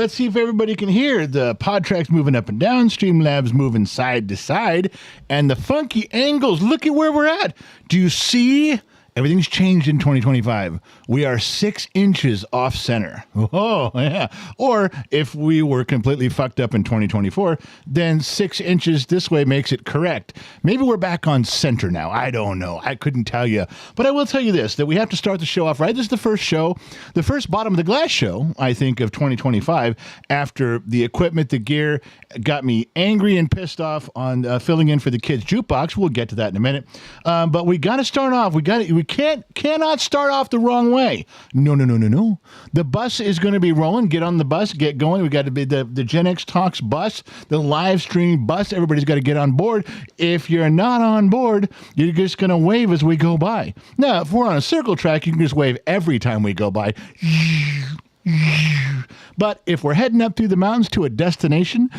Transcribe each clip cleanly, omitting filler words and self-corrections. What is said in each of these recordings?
let's see if everybody can hear. The pod track's moving up and down, Streamlabs moving side to side, and the funky angles. Look at where we're at. Do you see? Everything's changed in 2025. We are 6 inches off center. Oh, yeah. Or if we were completely fucked up in 2024, then 6 inches this way makes it correct. Maybe we're back on center now. I don't know. I couldn't tell you. But I will tell you this, that we have to start the show off right. This is the first show, the first Bottom of the Glass show, I think, of 2025, after the equipment, the gear got me angry and pissed off on filling in for the kids' jukebox. We'll get to that in a minute. But we got to start off. We cannot start off the wrong way. No. The bus is going to be rolling. Get on the bus. Get going. We got to be the Gen X Talks bus, the live stream bus. Everybody's got to get on board. If you're not on board, you're just going to wave as we go by. Now, if we're on a circle track, you can just wave every time we go by. But if we're heading up through the mountains to a destination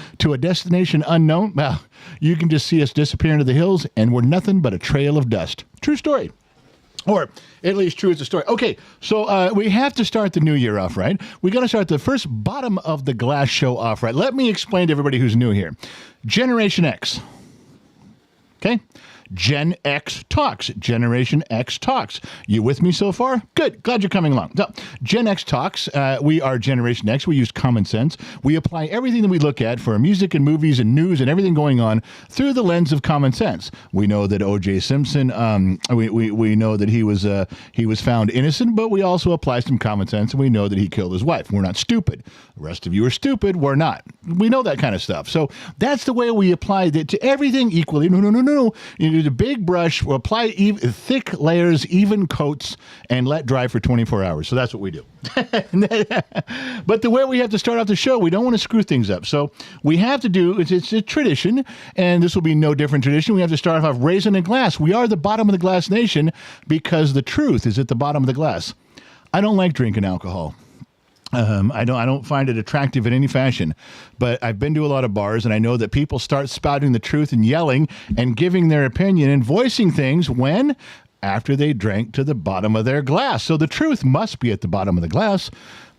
unknown, well, you can just see us disappear into the hills, and we're nothing but a trail of dust. True story. Or at least true as a story. Okay, so we have to start the new year off right. We got to start the first Bottom of the Glass show off right. Let me explain to everybody who's new here. Generation X. Okay? Gen X Talks. Generation X Talks. You with me so far? Good. Glad you're coming along. So, Gen X Talks. We are Generation X. We use common sense. We apply everything that we look at for music and movies and news and everything going on through the lens of common sense. We know that O.J. Simpson, we know that he was found innocent, but we also apply some common sense, and we know that he killed his wife. We're not stupid. The rest of you are stupid. We're not. We know that kind of stuff. So that's the way we apply it to everything equally. No. You do the big brush, we'll apply thick layers, even coats, and let dry for 24 hours. So that's what we do. But the way we have to start off the show, we don't want to screw things up. So we have to do, it's a tradition, and this will be no different tradition. We have to start off raising a glass. We are the Bottom of the Glass nation because the truth is at the bottom of the glass. I don't like drinking alcohol. I don't find it attractive in any fashion, but I've been to a lot of bars, and I know that people start spouting the truth and yelling and giving their opinion and voicing things after they drank to the bottom of their glass. So the truth must be at the bottom of the glass.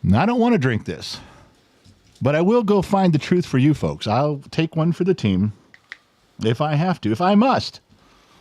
And I don't want to drink this, but I will go find the truth for you folks. I'll take one for the team if I have to, if I must.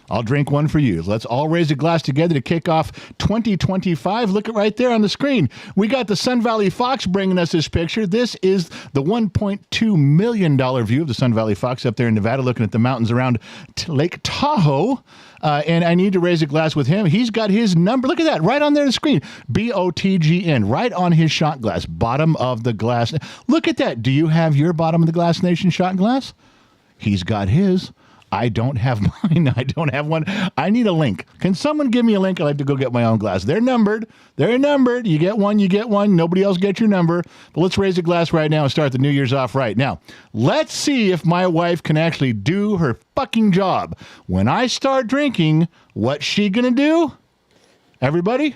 I'll drink one for you. Let's all raise a glass together to kick off 2025. Look at right there on the screen. We got the Sun Valley Fox bringing us this picture. This is the $1.2 million view of the Sun Valley Fox up there in Nevada, looking at the mountains around Lake Tahoe. And I need to raise a glass with him. He's got his number. Look at that, right on there on the screen. BOTGN, right on his shot glass. Bottom of the glass. Look at that. Do you have your Bottom of the Glass Nation shot glass? He's got his. I don't have mine. I don't have one. I need a link. Can someone give me a link? I'd like to go get my own glass. They're numbered. You get one, you get one. Nobody else gets your number. But let's raise a glass right now and start the New Year's off right. Now, let's see if my wife can actually do her fucking job. When I start drinking, what's she going to do? Everybody?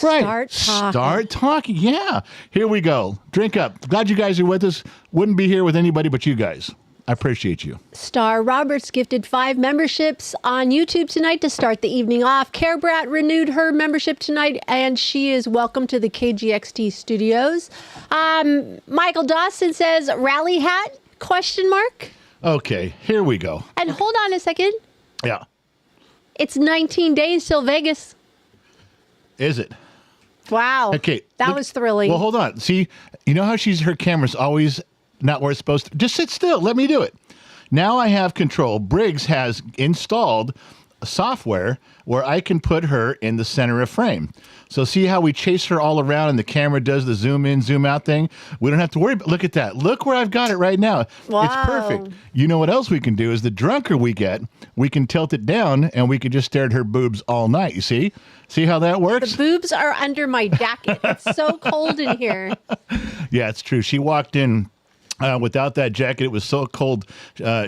Right. Start talking. Yeah. Here we go. Drink up. Glad you guys are with us. Wouldn't be here with anybody but you guys. I appreciate you. Star Roberts gifted 5 memberships on YouTube tonight to start the evening off. Care Brat renewed her membership tonight, and she is welcome to the KGXT studios. Michael Dawson says, rally hat, ? Okay, here we go. And hold on a second. Yeah. It's 19 days till Vegas. Is it? Wow. Okay. That was thrilling. Well, hold on. See, you know how her camera's always not where it's supposed to. Just sit still. Let me do it. Now I have control. Briggs has installed software where I can put her in the center of frame. So see how we chase her all around and the camera does the zoom in, zoom out thing? We don't have to worry. But look at that. Look where I've got it right now. Wow. It's perfect. You know what else we can do is the drunker we get, we can tilt it down and we can just stare at her boobs all night. You see? See how that works? The boobs are under my jacket. It's so cold in here. Yeah, it's true. She walked in without that jacket. It was so cold.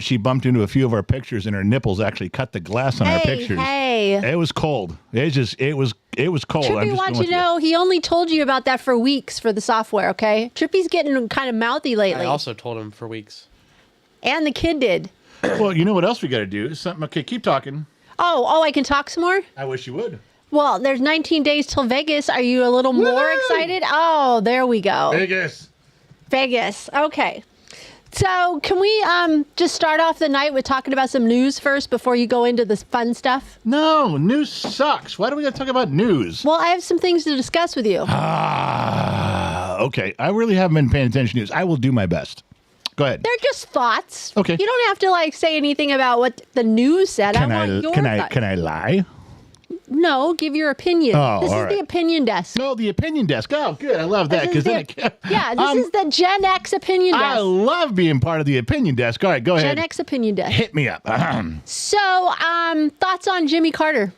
She bumped into a few of our pictures, and her nipples actually cut the glass on our pictures. Hey, it was cold. It was cold. Trippy wants you to know he only told you about that for weeks for the software. Okay, Trippy's getting kind of mouthy lately. I also told him for weeks. And the kid did. Well, you know what else we got to do? Something. Okay, keep talking. Oh, I can talk some more? I wish you would. Well, there's 19 days till Vegas. Are you a little more excited? Oh, there we go. Vegas. Vegas. Okay. So can we just start off the night with talking about some news first before you go into this fun stuff? No, news sucks. Why do we got to talk about news? Well, I have some things to discuss with you. Okay. I really haven't been paying attention to news. I will do my best. Go ahead. They're just thoughts. Okay. You don't have to like say anything about what the news said. I want your thoughts. Can I lie? No, give your opinion. Oh, this is all the right. opinion desk. No, the opinion desk. Oh, good. I love that This is then this is the Gen X opinion I desk. love being part of the opinion desk. All right, go ahead. Gen X opinion desk. Hit me up. So, thoughts on Jimmy Carter?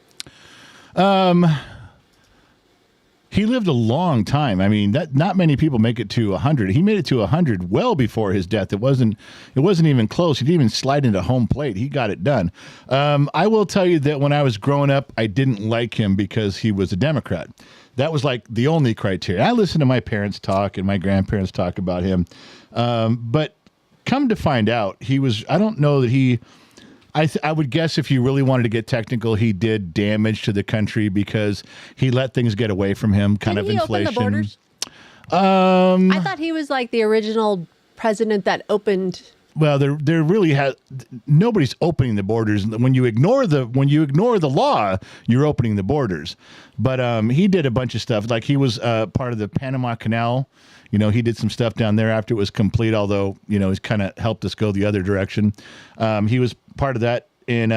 He lived a long time. I mean, that not many people make it to 100. He made it to 100 well before his death. It wasn't even close. He didn't even slide into home plate. He got it done. I will tell you that when I was growing up, I didn't like him because he was a Democrat. That was like the only criteria. I listened to my parents talk and my grandparents talk about him. But come to find out, he was, I don't know that he, I would guess if you really wanted to get technical, he did damage to the country because he let things get away from him, kind Didn't of he inflation. open the borders? I thought he was like the original president that opened. Well, there really has nobody's opening the borders. When you ignore the law, you're opening the borders. But he did a bunch of stuff. Like he was part of the Panama Canal. You know, he did some stuff down there after it was complete. Although he's kind of helped us go the other direction. He was part of that in.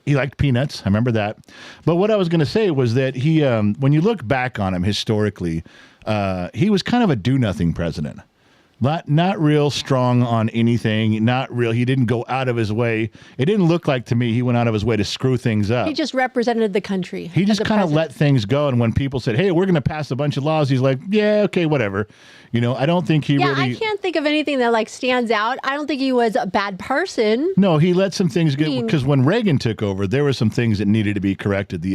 He liked peanuts. I remember that. But what I was going to say was that he, when you look back on him historically, he was kind of a do-nothing president. Not real strong on anything. Not real. He didn't go out of his way. It didn't look like to me he went out of his way to screw things up. He just represented the country. He just kind of let things go. And when people said, "Hey, we're going to pass a bunch of laws," he's like, "Yeah, okay, whatever." I don't think he really. I can't think of anything that like stands out. I don't think he was a bad person. No, he let some things get because when Reagan took over, there were some things that needed to be corrected.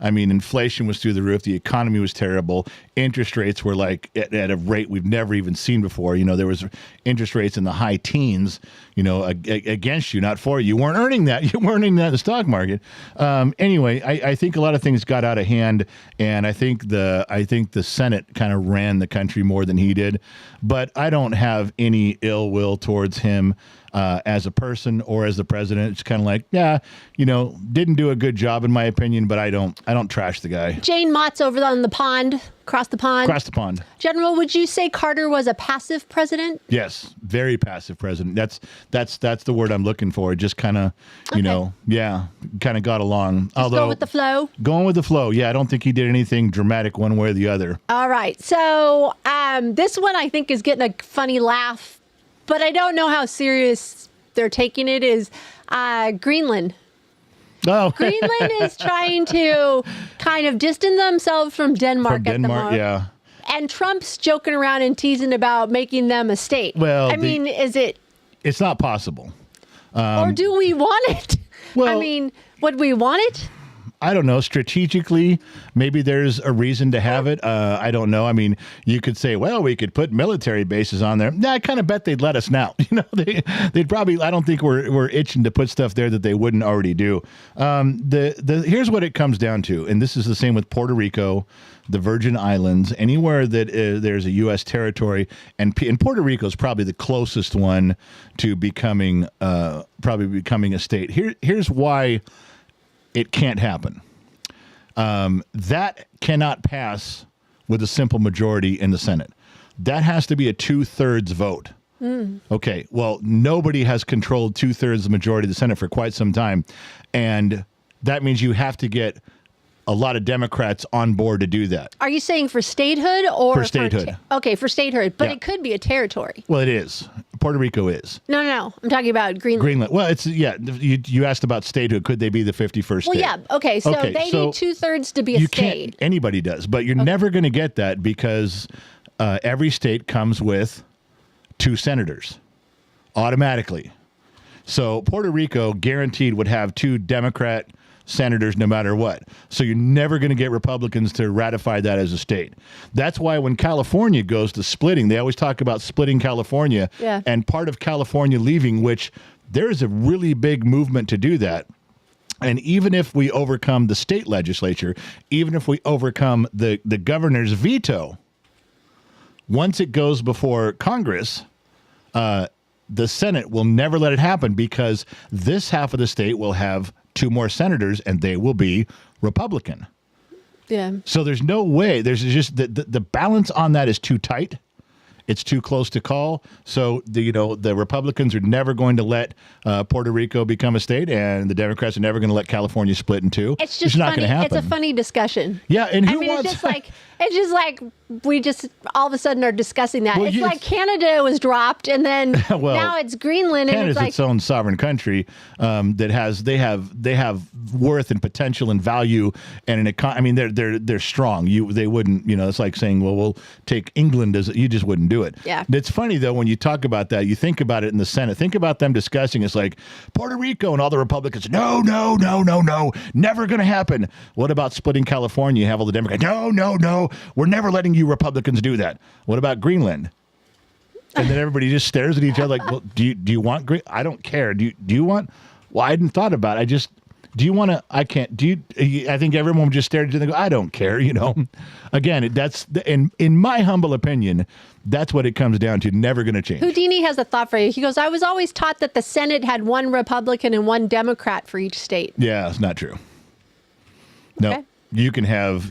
Inflation was through the roof. The economy was terrible. Interest rates were like at a rate we've never even seen before. There was interest rates in the high teens. Against you, not for you. You weren't earning that. You weren't earning that in the stock market. Anyway, I think a lot of things got out of hand, and I think the Senate kind of ran the country more than he did. But I don't have any ill will towards him as a person or as the president. It's kind of like, didn't do a good job in my opinion, but I don't trash the guy. Jane Mott's over on the pond, across the pond. General, would you say Carter was a passive president? Yes, very passive president. That's the word I'm looking for. Just kind of, kind of got along. Just go with the flow. Going with the flow. Yeah, I don't think he did anything dramatic one way or the other. All right. So this one I think is getting a funny laugh, but I don't know how serious they're taking it. Is Greenland. Oh. Greenland is trying to kind of distance themselves from Denmark at the moment. Yeah. And Trump's joking around and teasing about making them a state. Well, is it? It's not possible. Or do we want it? Well, would we want it? I don't know. Strategically, maybe there's a reason to have it. I don't know. You could say, well, we could put military bases on there. I kind of bet they'd let us now. They'd probably. I don't think we're itching to put stuff there that they wouldn't already do. Here's what it comes down to, and this is the same with Puerto Rico, the Virgin Islands, anywhere that there's a U.S. territory, and Puerto Rico is probably the closest one to becoming a state. Here's why. It can't happen. That cannot pass with a simple majority in the Senate. That has to be a 2/3 vote. Okay, well, nobody has controlled 2/3 the majority of the Senate for quite some time. And that means you have to get a lot of Democrats on board to do that. Are you saying for statehood or for statehood? Okay, for statehood, but Yeah. It could be a territory. Well, it is. Puerto Rico is. No. I'm talking about Greenland. Greenland. Well, it's You asked about statehood. Could they be the 51st state? Well, yeah. Okay, so they need 2/3 to be a state. Anybody does, but you're never going to get that because every state comes with 2 senators automatically. So Puerto Rico guaranteed would have 2 Democrat senators no matter what. So you're never going to get Republicans to ratify that as a state. That's why when California goes to splitting, they always talk about splitting California. Yeah. And part of California leaving, which there's a really big movement to do that. And even if we overcome the state legislature, even if we overcome the governor's veto, once it goes before Congress, the Senate will never let it happen because this half of the state will have 2 more senators and they will be Republican. Yeah. So there's no way. There's just the balance on that is too tight. It's too close to call. So the Republicans are never going to let Puerto Rico become a state, and the Democrats are never going to let California split in 2. It's just not funny. going to happen. It's a funny discussion. Yeah, and who It's wants? just like we just all of a sudden are discussing that. Well, It's like Canada was dropped, and then Well, now it's Greenland, and Canada's it's like its own sovereign country that has they have worth and potential and value and an I mean they're strong. They wouldn't it's like saying we'll take England as you just wouldn't do it. Yeah. It's funny though when you talk about that, you think about it in the Senate. Think about them discussing it's like Puerto Rico and all the Republicans. No, never going to happen. What about splitting California? You have all the Democrats. No, we're never letting you Republicans do that. What about Greenland? And then everybody just stares at each other like, well, do you want Green? I don't care. Do you want? Well, I hadn't thought about it. Do you want to? I can't. I think everyone would just stare at each other and go, I don't care. Again, that's in my humble opinion, that's what it comes down to. Never going to change. Houdini has a thought for you. He goes, I was always taught that the Senate had 1 Republican and 1 Democrat for each state. Yeah, it's not true. No. Okay. You can have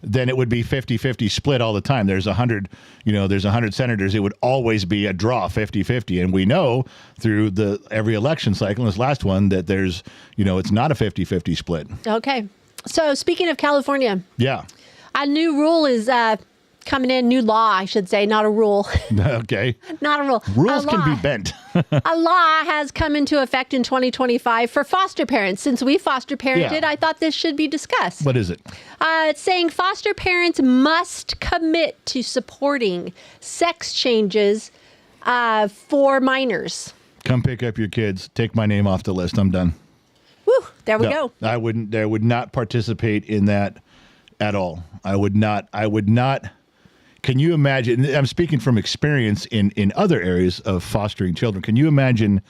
then it would be 50-50 split all the time. There's 100, there's 100 senators. It would always be a draw 50-50. And we know through every election cycle, this last one, that there's, it's not a 50-50 split. Okay. So speaking of California, Yeah. a new rule is coming in, new law, I should say, not a rule. Okay. Not a rule. Rules A can law. be bent. A law has come into effect in 2025 for foster parents. Since we foster parented, Yeah. I thought this should be discussed. What is it? It's saying foster parents must commit to supporting sex changes for minors. Come pick up your kids. Take my name off the list. I'm done. Woo, there we No, go. I would not participate in that at all. I would not. Can you imagine? I'm speaking from experience in other areas of fostering children. Can you imagine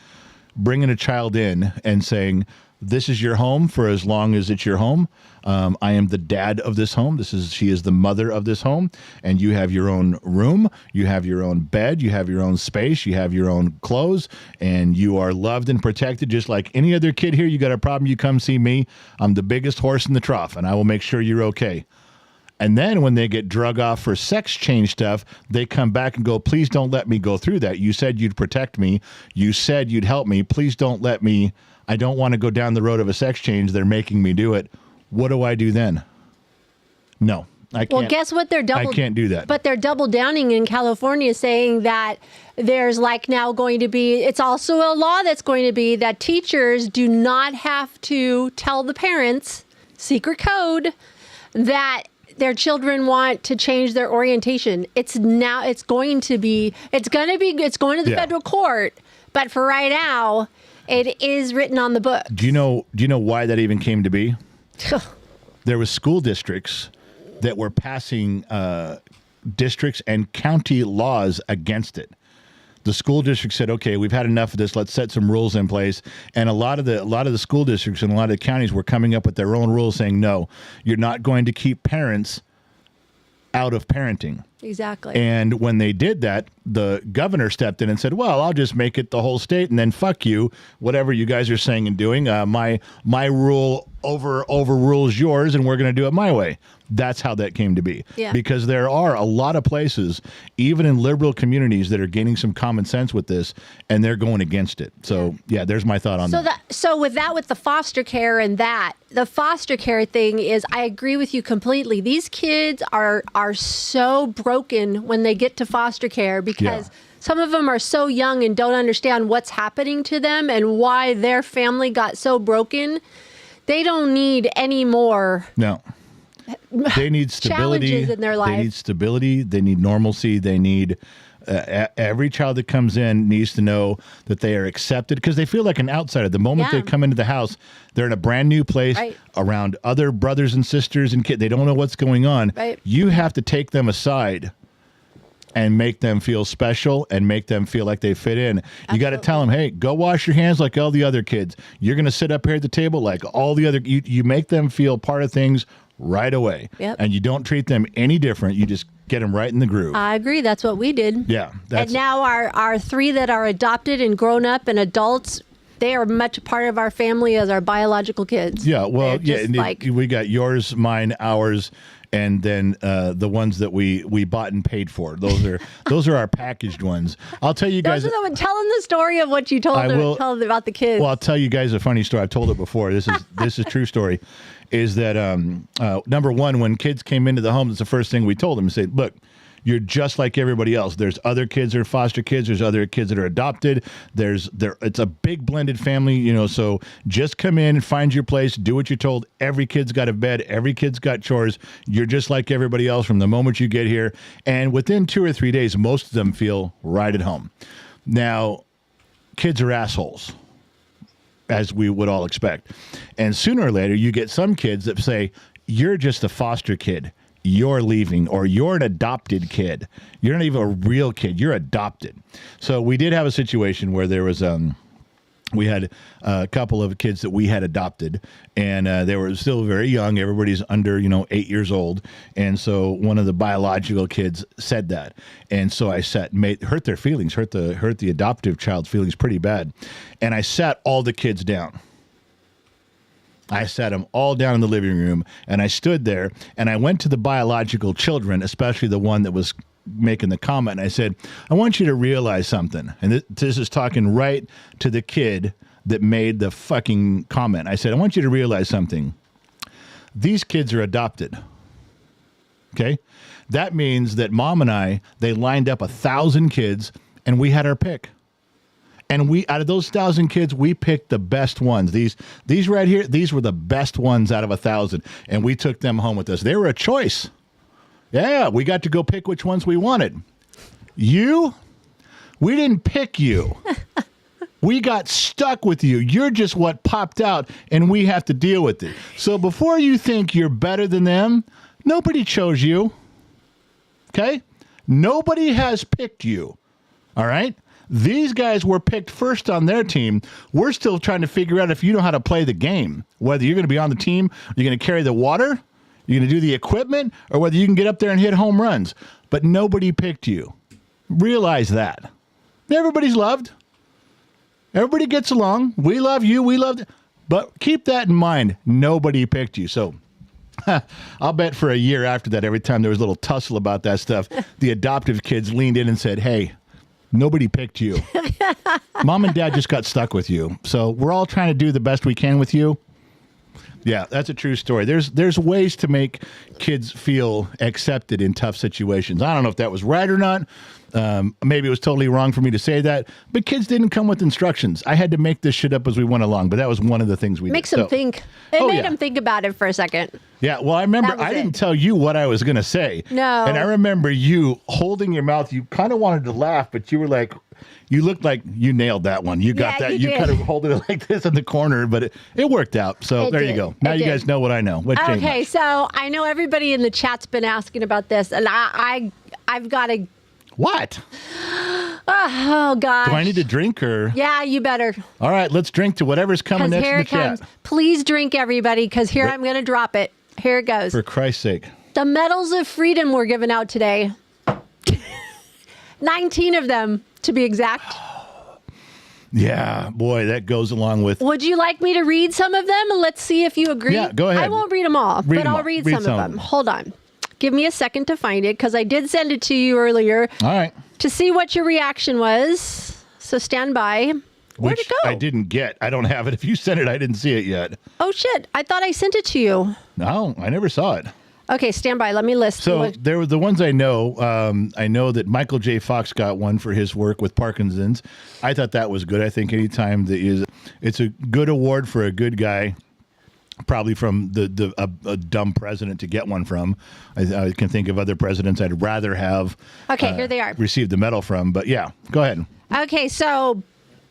bringing a child in and saying, this is your home for as long as it's your home. I am the dad of this home. She is the mother of this home. And you have your own room. You have your own bed. You have your own space. You have your own clothes. And you are loved and protected just like any other kid here. You got a problem, you come see me. I'm the biggest horse in the trough, and I will make sure you're okay. And then when they get drug off for sex change stuff, they come back and go, please don't let me go through that. You said you'd protect me. You said you'd help me. Please don't let me. I don't want to go down the road of a sex change. They're making me do it. What do I do then? No, I can't. Well, guess what? I can't do that. But they're double downing in California, saying that there's now going to be, it's also a law that's going to be that teachers do not have to tell the parents, secret code, that their children want to change their orientation. It's going to the Yeah. federal court, but for right now, it is written on the book. Do you know why that even came to be? There was school districts that were passing districts and county laws against it. The school district said, "Okay, we've had enough of this. Let's set some rules in place." And a lot of the school districts and a lot of the counties were coming up with their own rules, saying, "No, you're not going to keep parents out of parenting." Exactly. And when they did that, the governor stepped in and said, well, I'll just make it the whole state, and then fuck you, whatever you guys are saying and doing. My rule overrules yours, and we're going to do it my way. That's how that came to be. Yeah. Because there are a lot of places, even in liberal communities, that are gaining some common sense with this, and they're going against it. So, yeah, there's my thought on that. So with the foster care and the foster care thing is, I agree with you completely. These kids are so broken when they get to foster care because Yeah. some of them are so young and don't understand what's happening to them and why their family got so broken. They don't need any more. No. They need stability. Challenges in their life. They need stability. They need normalcy. They need every child that comes in needs to know that they are accepted because they feel like an outsider. The moment Yeah. they come into the house, they're in a brand new place Right. around other brothers and sisters and kids. They don't know what's going on. Right. You have to take them aside and make them feel special and make them feel like they fit in. You got to tell them, hey, go wash your hands like all the other kids. You're going to sit up here at the table like all the other. You make them feel part of things right away. Yep. And you don't treat them any different. You just Get them right in the groove. I agree. That's what we did. Yeah. And now our three that are adopted and grown up and adults, they are much a part of our family as our biological kids. Yeah, well, They're just and we got yours, mine, ours, and then the ones that we bought and paid for. Those are our packaged ones. I'll tell you guys. Those are tell them the story of what you tell them about the kids. Well, I'll tell you guys a funny story. I've told it before. This is true story. Is that number one, when kids came into the home, it's the first thing we told them. Say, look, you're just like everybody else. There's other kids that are foster kids. There's other kids that are adopted. It's a big blended family, so just come in and find your place. Do what you're told. Every kid's got a bed. Every kid's got chores. You're just like everybody else from the moment you get here. And within 2 or 3 days, most of them feel right at home. Now, kids are assholes, as we would all expect. And sooner or later, you get some kids that say, you're just a foster kid. You're leaving, or you're an adopted kid. You're not even a real kid. You're adopted. So we did have a situation where there was we had a couple of kids that we had adopted, and they were still very young. Everybody's under 8 years old, and so one of the biological kids said that, and so I hurt their feelings, hurt the adoptive child's feelings pretty bad, and I sat all the kids down. I sat them all down in the living room, and I stood there, and I went to the biological children, especially the one that was making the comment, and I said, I want you to realize something. And this is talking right to the kid that made the fucking comment. I said, I want you to realize something. These kids are adopted. Okay? That means that Mom and they lined up 1,000 kids, and we had our pick. And out of those 1,000 kids, we picked the best ones. These right here, these were the best ones out of 1,000, and we took them home with us. They were a choice. Yeah, we got to go pick which ones we wanted. We didn't pick you. We got stuck with you. You're just what popped out, and we have to deal with it. So before you think you're better than them, nobody chose you. Okay? Nobody has picked you. All right? These guys were picked first on their team. We're still trying to figure out if you know how to play the game, whether you're going to be on the team, you're going to carry the water, you're going to do the equipment, or whether you can get up there and hit home runs. But nobody picked you. Realize that. Everybody's loved. Everybody gets along. We love you. We love. But keep that in mind. Nobody picked you. So I'll bet for a year after that, every time there was a little tussle about that stuff, the adoptive kids leaned in and said, hey, nobody picked you. Mom and Dad just got stuck with you. So we're all trying to do the best we can with you. Yeah, that's a true story. There's ways to make kids feel accepted in tough situations. I don't know if that was right or not. Maybe it was totally wrong for me to say that. But kids didn't come with instructions. I had to make this shit up as we went along. But that was one of the things we Makes did. them think. It made them think about it for a second. Yeah, well, I remember I didn't tell you what I was going to say. No. And I remember you holding your mouth. You kind of wanted to laugh, but you were like, you looked like you nailed that one. You got that. You kind of holding it like this in the corner, but it worked out. So there you go. Now you guys know what I know. Okay, so I know everybody in the chat's been asking about this, and I've got a... What? Oh, gosh. Do I need to drink or? Yeah, you better. All right, let's drink to whatever's coming next in the chat. Please drink, everybody, because here I'm going to drop it. Here it goes. For Christ's sake. The Medals of Freedom were given out today. 19 of them, to be exact. Yeah, boy, that goes along with... Would you like me to read some of them? And let's see if you agree. Yeah, go ahead. I won't read them all, but I'll read some of them. Hold on. Give me a second to find it, because I did send it to you earlier. All right. To see what your reaction was. So stand by. Where'd it go? I didn't get. I don't have it. If you sent it, I didn't see it yet. Oh, shit. I thought I sent it to you. No, I never saw it. Okay, stand by. Let me list. So there were the ones I know. I know that Michael J. Fox got one for his work with Parkinson's. I thought that was good. I think anytime it's a good award for a good guy. Probably from a dumb president to get one from. I can think of other presidents I'd rather have. Okay, here they are. Received the medal from. But yeah, go ahead. Okay, so,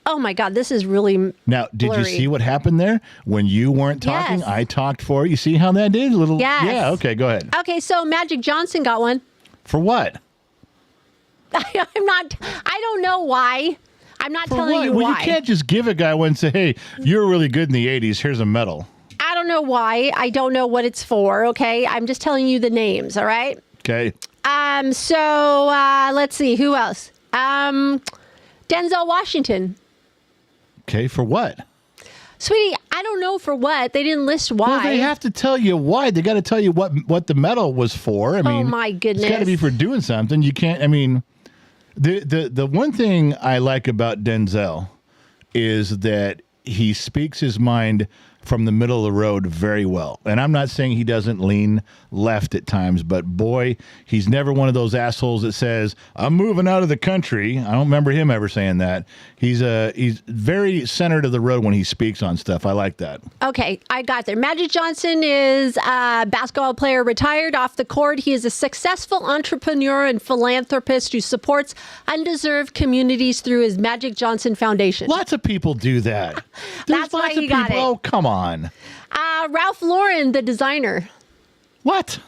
oh my God, this is really now. Did blurry. You see what happened there when you weren't talking? Yes. I talked for you. See how that did? Yes. Yeah. Okay, go ahead. Okay, so Magic Johnson got one. For what? I don't know why. I'm not telling you why. why. You can't just give a guy one and say, "Hey, you're really good in the '80s. Here's a medal." I don't know why. I don't know what it's for, okay? I'm just telling you the names, all right? Okay. Let's see. Who else? Denzel Washington. Okay, for what? Sweetie, I don't know for what. They didn't list why. Well, they have to tell you why. They got to tell you what the medal was for. I mean, my goodness. It's got to be for doing something. You can't. I mean, the one thing I like about Denzel is that he speaks his mind from the middle of the road very well. And I'm not saying he doesn't lean left at times, but boy, he's never one of those assholes that says, I'm moving out of the country. I don't remember him ever saying that. He's very centered of the road when he speaks on stuff. I like that. Okay, I got there. Magic Johnson is a basketball player retired off the court. He is a successful entrepreneur and philanthropist who supports undeserved communities through his Magic Johnson Foundation. Lots of people do that. That's why he got it. Oh, come on. Ralph Lauren, the designer. What?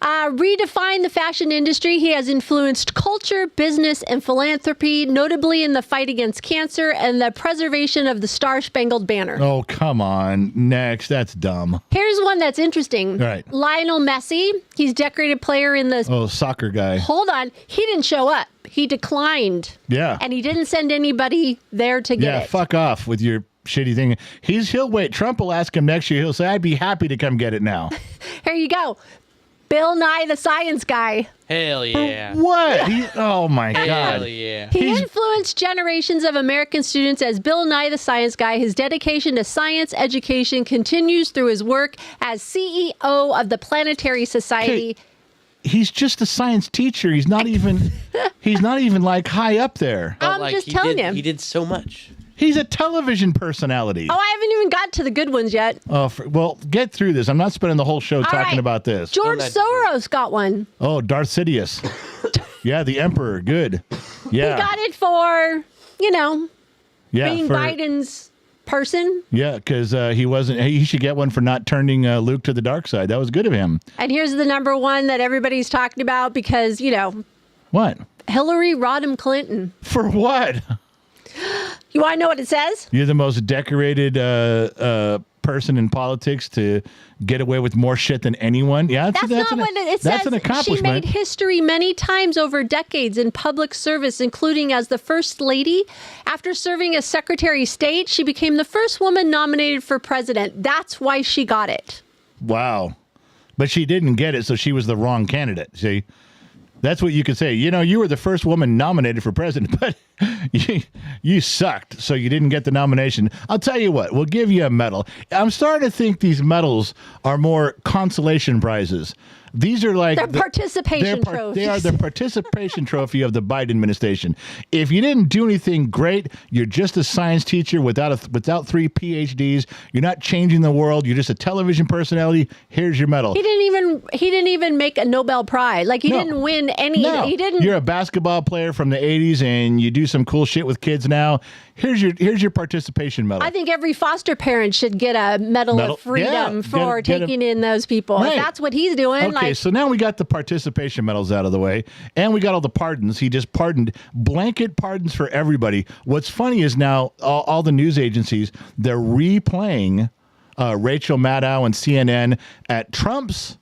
Redefined the fashion industry. He has influenced culture, business, and philanthropy, notably in the fight against cancer and the preservation of the Star-Spangled Banner. Oh, come on. Next. That's dumb. Here's one that's interesting. Right. Lionel Messi. He's decorated player in the... Oh, soccer guy. Hold on. He didn't show up. He declined. Yeah. And he didn't send anybody there to get it. Yeah, fuck off with your shitty thing. He'll wait. Trump will ask him next year. He'll say, I'd be happy to come get it now. Here you go. Bill Nye the Science Guy. Hell yeah. What? Oh, my God. Hell yeah. He influenced generations of American students as Bill Nye the Science Guy. His dedication to science education continues through his work as CEO of the Planetary Society. Okay. He's just a science teacher. He's not even like high up there. But, I'm just telling you. He did so much. He's a television personality. Oh, I haven't even got to the good ones yet. Oh, well, get through this. I'm not spending the whole show talking right. about this. George that's Soros got one. Oh, Darth Sidious. Yeah, the Emperor. Good. Yeah. He got it for, yeah, being Biden's person. Yeah, because he should get one for not turning Luke to the dark side. That was good of him. And here's the number one that everybody's talking about because, What? Hillary Rodham Clinton. For what? You want to know what it says? You're the most decorated person in politics to get away with more shit than anyone. Yeah, That's not what it says. That's an accomplishment. She made history many times over decades in public service, including as the First Lady. After serving as Secretary of State, she became the first woman nominated for president. That's why she got it. Wow. But she didn't get it, so she was the wrong candidate. See? That's what you could say. You were the first woman nominated for president, but you sucked, so you didn't get the nomination. I'll tell you what, we'll give you a medal. I'm starting to think these medals are more consolation prizes. These are like... They're participation trophies. They are the participation trophy of the Biden administration. If you didn't do anything great, you're just a science teacher without 3 PhDs. You're not changing the world. You're just a television personality. Here's your medal. He didn't even make a Nobel Prize. Like he didn't win any. No. He didn't. You're a basketball player from the 80s and you do some cool shit with kids now. Here's your participation medal. I think every foster parent should get a medal of freedom for taking in those people. Right. If that's what he's doing. Okay, so now we got the participation medals out of the way, and we got all the pardons. He just pardoned, blanket pardons for everybody. What's funny is now all the news agencies, they're replaying Rachel Maddow and CNN at Trump's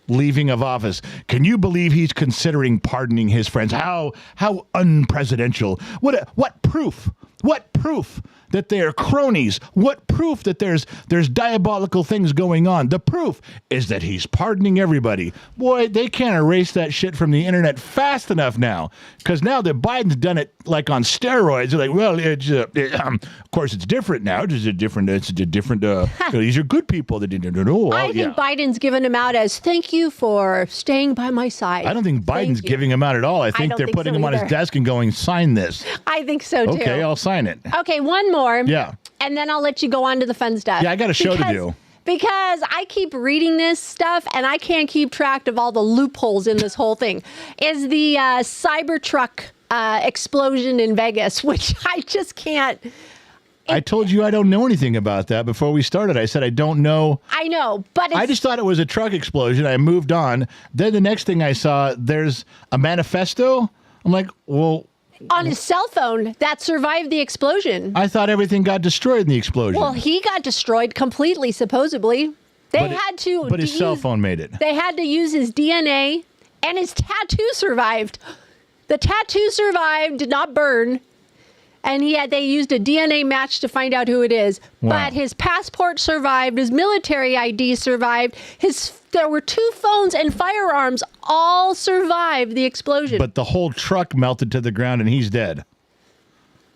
leaving of office. Can you believe he's considering pardoning his friends? How unpresidential. What proof? What proof that they are cronies? What proof that there's diabolical things going on? The proof is that he's pardoning everybody. Boy, they can't erase that shit from the internet fast enough now, because now that Biden's done it like on steroids. They're like, well, of course it's different now. It's a different. These are good people that didn't know. I think Biden's given him out as thank you for staying by my side. I don't think Biden's giving him out at all. I think they're putting him on his desk and going, sign this. I think so too. Okay, I'll sign it. Okay, one more. Yeah. And then I'll let you go on to the fun stuff. Yeah, I got a show to do. Because I keep reading this stuff and I can't keep track of all the loopholes in this whole thing. Is the Cybertruck explosion in Vegas, which I just can't. I told you I don't know anything about that before we started. I said I don't know. I know, but I just thought it was a truck explosion. I moved on. Then the next thing I saw, there's a manifesto. I'm like, well... On his cell phone that survived the explosion. I thought everything got destroyed in the explosion. Well, he got destroyed completely, supposedly. But his cell phone made it. They had to use his DNA and his tattoo survived. The tattoo survived, did not burn. And they used a DNA match to find out who it is. Wow. But his passport survived. His military ID survived. There were 2 phones and firearms all survived the explosion. But the whole truck melted to the ground and he's dead.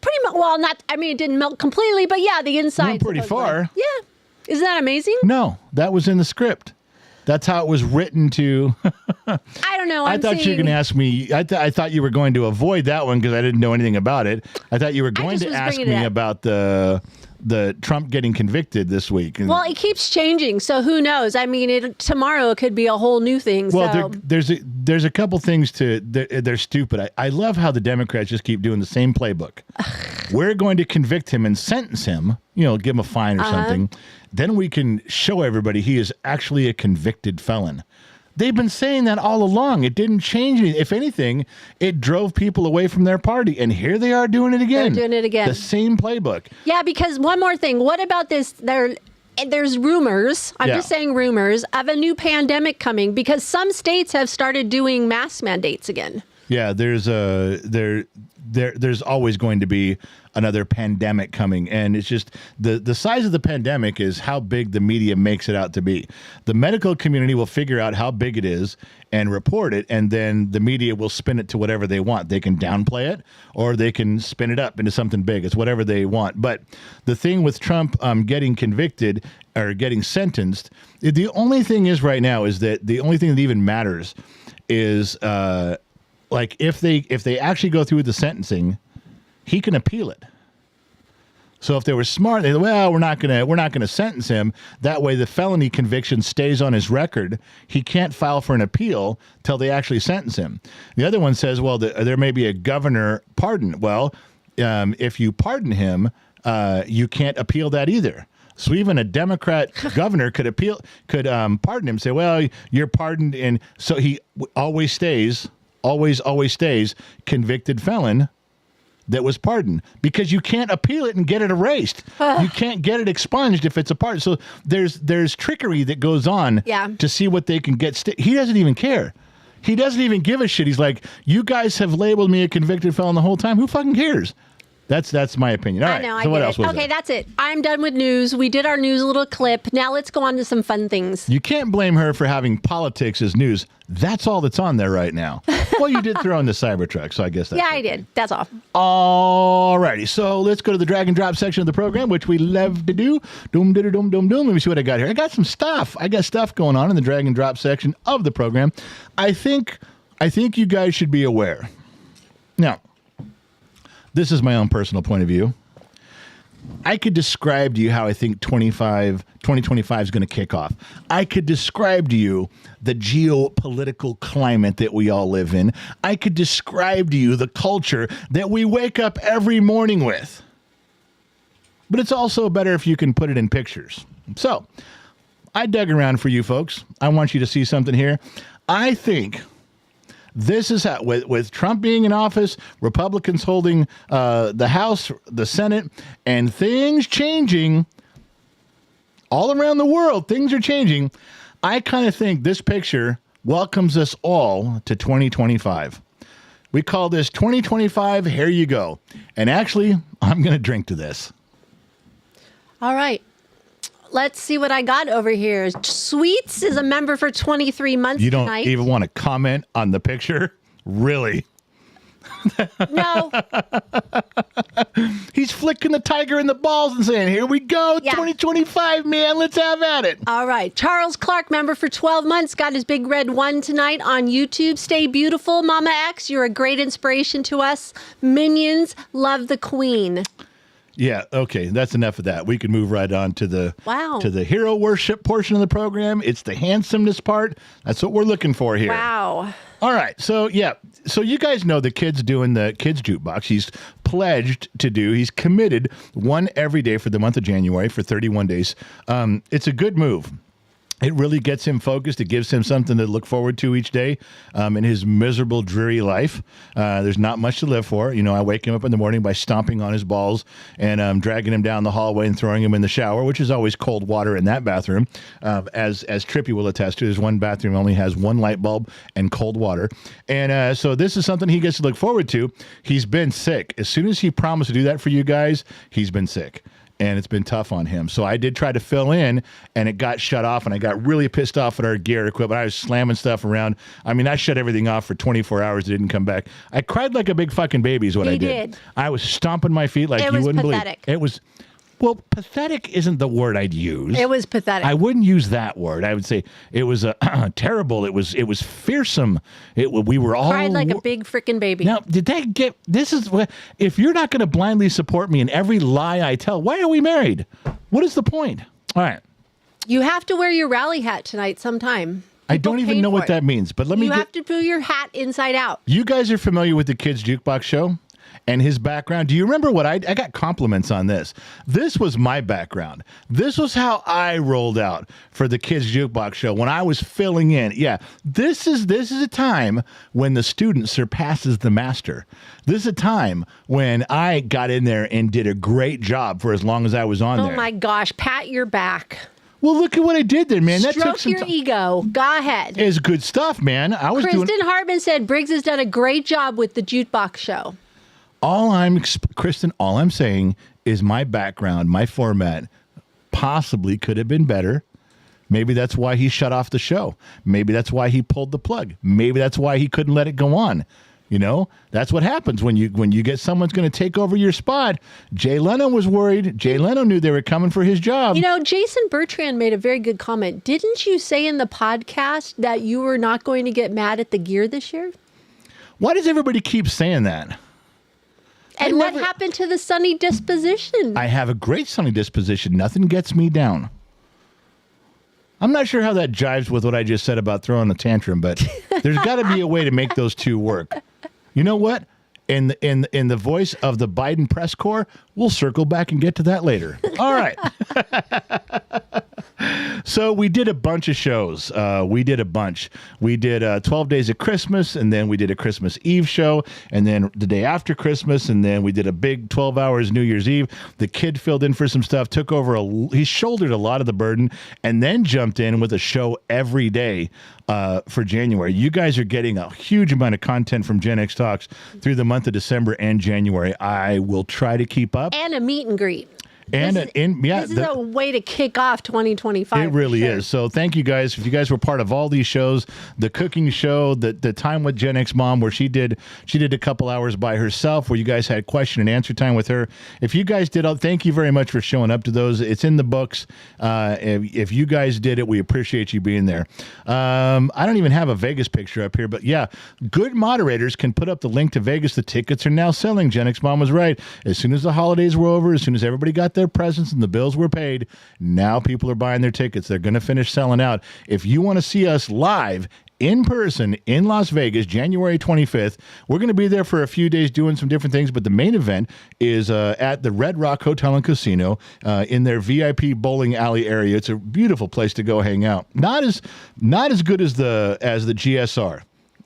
Pretty much. Well, it didn't melt completely, but yeah, the inside. Went pretty far. Yeah. Isn't that amazing? No, that was in the script. That's how it was written to. I don't know. I thought you were going to ask me. I thought you were going to avoid that one because I didn't know anything about it. I thought you were going to ask me about the Trump getting convicted this week. Well, it keeps changing, so who knows? I mean, tomorrow it could be a whole new thing. Well, there's a couple things they're stupid. I love how the Democrats just keep doing the same playbook. We're going to convict him and sentence him, give him a fine or something. Then we can show everybody he is actually a convicted felon. They've been saying that all along. It didn't change anything. If anything, it drove people away from their party. And here they are doing it again. They're doing it again. The same playbook. Yeah, because one more thing. What about this? There's rumors, I'm just saying rumors, of a new pandemic coming because some states have started doing mask mandates again. Yeah, there's always going to be another pandemic coming, and it's just the size of the pandemic is how big the media makes it out to be. The medical community will figure out how big it is and report it, and then the media will spin it to whatever they want. They can downplay it, or they can spin it up into something big. It's whatever they want. But the thing with Trump getting convicted or getting sentenced, the only thing is right now is that the only thing that even matters is like if they actually go through with the sentencing, he can appeal it. So if they were smart, they we're not gonna sentence him. That way, the felony conviction stays on his record. He can't file for an appeal till they actually sentence him. The other one says, well, there may be a governor pardon. Well, if you pardon him, you can't appeal that either. So even a Democrat governor could pardon him. Say, well, you're pardoned, and so he always stays convicted felon that was pardoned because you can't appeal it and get it erased. You can't get it expunged if it's a pardon. So there's trickery that goes on to see what they can get. He doesn't even care. He doesn't even give a shit. He's like, you guys have labeled me a convicted felon the whole time. Who fucking cares? That's my opinion. All right. I know. So what else was Okay, there? that's it. I'm done with news. We did our news little clip. Now let's go on to some fun things. You can't blame her for having politics as news. That's all that's on there right now. Well, you did throw in the Cybertruck, so I guess that's I did. That's all. All righty. So let's go to the drag and drop section of the program, which we love to do. Doom, doom, doom, doom, doom. Let me see what I got here. I got some stuff. I got stuff going on in the drag and drop section of the program. I think you guys should be aware. Now, this is my own personal point of view. I could describe to you how I think 2025 is going to kick off. I could describe to you the geopolitical climate that we all live in. I could describe to you the culture that we wake up every morning with. But it's also better if you can put it in pictures. So I dug around for you folks. I want you to see something here. I think this is how, with Trump being in office, Republicans holding the House, the Senate, and things changing all around the world. Things are changing. I kind of think this picture welcomes us all to 2025. We call this 2025, here you go. And actually, I'm going to drink to this. All right. Let's see what I got over here. Sweets is a member for 23 months You don't tonight. even want to comment on the picture? Really? No. He's flicking the tiger in the balls and saying, here we go, Yeah. 2025, man, let's have at it. All right. Charles Clark, member for 12 months, got his big red one tonight on YouTube. Stay beautiful, Mama X. You're a great inspiration to us. Minions, love the queen. Yeah, okay, that's enough of that. We can move right on to the hero worship portion of the program. It's the handsomeness part. That's what we're looking for here. Wow. All right, so you guys know the kid's doing the kids jukebox. He's pledged to do. He's committed one every day for the month of January for 31 days. It's a good move. It really gets him focused. It gives him something to look forward to each day in his miserable, dreary life. There's not much to live for. You know, I wake him up in the morning by stomping on his balls and dragging him down the hallway and throwing him in the shower, which is always cold water in that bathroom. As Trippy will attest to, there's one bathroom only has one light bulb and cold water. And so this is something he gets to look forward to. He's been sick. As soon as he promised to do that for you guys, he's been sick. And it's been tough on him. So I did try to fill in, and it got shut off, and I got really pissed off at our gear equipment. I was slamming stuff around. I mean, I shut everything off for 24 hours. It didn't come back. I cried like a big fucking baby is what I did. I was stomping my feet like you wouldn't believe. It was, well, pathetic isn't the word I'd use. It was pathetic. I wouldn't use that word. I would say it was terrible. It was fearsome. We were all cried like a big freaking baby. Now, did they get? This is if you're not going to blindly support me in every lie I tell, why are we married? What is the point? All right. You have to wear your rally hat tonight sometime. I don't even know what that means, but let me. You have to do your hat inside out. You guys are familiar with the Kids Jukebox Show? And his background. Do you remember what I got compliments on this? This was my background. This was how I rolled out for the Kids Jukebox Show when I was filling in. Yeah, this is a time when the student surpasses the master. This is a time when I got in there and did a great job for as long as I was on there. Oh my gosh, pat your back. Well, look at what I did there, man. That Stroke took some your ego. Go ahead. It's good stuff, man. I was doing. Kristen Hartman said Briggs has done a great job with the Jukebox Show. Kristen, all I'm saying is my background, my format possibly could have been better. Maybe that's why he shut off the show. Maybe that's why he pulled the plug. Maybe that's why he couldn't let it go on. You know, that's what happens when you get someone's going to take over your spot. Jay Leno was worried. Jay Leno knew they were coming for his job. You know, Jason Bertrand made a very good comment. Didn't you say in the podcast that you were not going to get mad at the gear this year? Why does everybody keep saying that? And what happened to the sunny disposition? I have a great sunny disposition. Nothing gets me down. I'm not sure how that jives with what I just said about throwing a tantrum, but there's got to be a way to make those two work. You know what? In the voice of the Biden press corps, we'll circle back and get to that later. All right. So we did a bunch of shows. We did a bunch. We did 12 Days of Christmas, and then we did a Christmas Eve show, and then the day after Christmas, and then we did a big 12 hours New Year's Eve. The kid filled in for some stuff, took over, he shouldered a lot of the burden, and then jumped in with a show every day for January. You guys are getting a huge amount of content from Gen X Talks through the month of December and January. I will try to keep up. And a meet and greet. And this is a way to kick off 2025. It really is. So thank you guys. If you guys were part of all these shows, the cooking show, the time with Gen X Mom, where she did a couple hours by herself, where you guys had question and answer time with her. If you guys did, thank you very much for showing up to those. It's in the books. If you guys did it, we appreciate you being there. I don't even have a Vegas picture up here, but yeah, good moderators can put up the link to Vegas. The tickets are now selling. Gen X Mom was right. As soon as the holidays were over, as soon as everybody got their presents and the bills were paid, now people are buying their tickets. They're going to finish selling out. If you want to see us live in person in Las Vegas, January 25th, we're going to be there for a few days doing some different things, but the main event is at the Red Rock Hotel and Casino in their VIP bowling alley area. It's a beautiful place to go hang out. Not as good as the GSR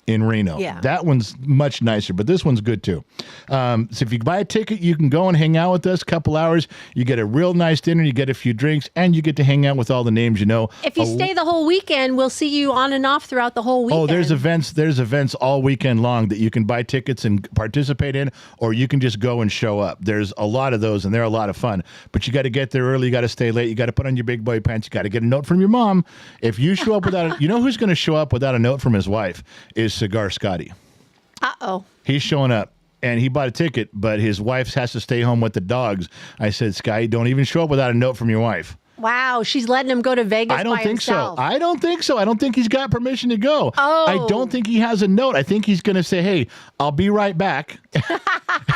in Reno. Yeah. That one's much nicer, but this one's good too. So if you buy a ticket, you can go and hang out with us a couple hours. You get a real nice dinner, you get a few drinks, and you get to hang out with all the names you know. If you stay the whole weekend, we'll see you on and off throughout the whole weekend. Oh, there's events all weekend long that you can buy tickets and participate in, or you can just go and show up. There's a lot of those, and they're a lot of fun. But you got to get there early, you got to stay late, you got to put on your big boy pants, you got to get a note from your mom. If you show up without you know who's going to show up without a note from his wife is Cigar Scotty. Uh-oh. He's showing up, and he bought a ticket, but his wife has to stay home with the dogs. I said, Sky, don't even show up without a note from your wife. Wow, she's letting him go to Vegas I don't by think himself. so. I don't think so. I don't think he's got permission to go. Oh. I don't think he has a note. I think he's going to say, hey, I'll be right back.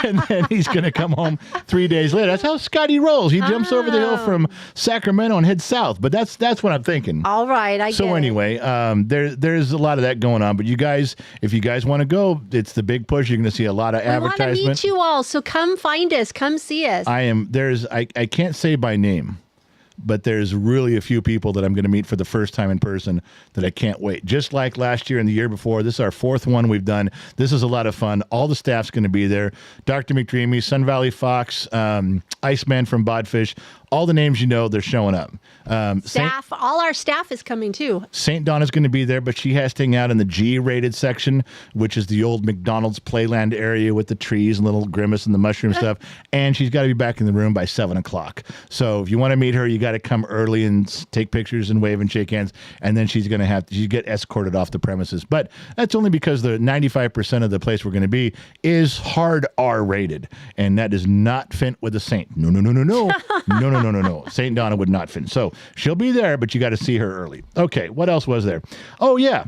And then he's going to come home 3 days later. That's how Scotty rolls. He jumps over the hill from Sacramento and heads south. But that's what I'm thinking. All right, I get it. So anyway, there's a lot of that going on. But you guys, if you guys want to go, it's the big push. You're going to see a lot of advertisement. I want to meet you all, so come find us. Come see us. I can't say by name, but there's really a few people that I'm going to meet for the first time in person that I can't wait. Just like last year and the year before, this is our fourth one we've done. This is a lot of fun. All the staff's going to be there. Dr. McDreamy, Sun Valley Fox, Iceman from Bodfish, all the names you know, they're showing up. Staff, all our staff is coming too. St. Donna's going to be there, but she has to hang out in the G-rated section, which is the old McDonald's Playland area with the trees and little Grimace and the mushroom stuff. And she's got to be back in the room by 7 o'clock. So if you want to meet her, you got to come early and take pictures and wave and shake hands. And then she's going to have to get escorted off the premises. But that's only because the 95% of the place we're going to be is hard R-rated. And that does not fit with a saint. No. No. St. Donna would not fit. So she'll be there, but you got to see her early. Okay, what else was there? Oh, yeah.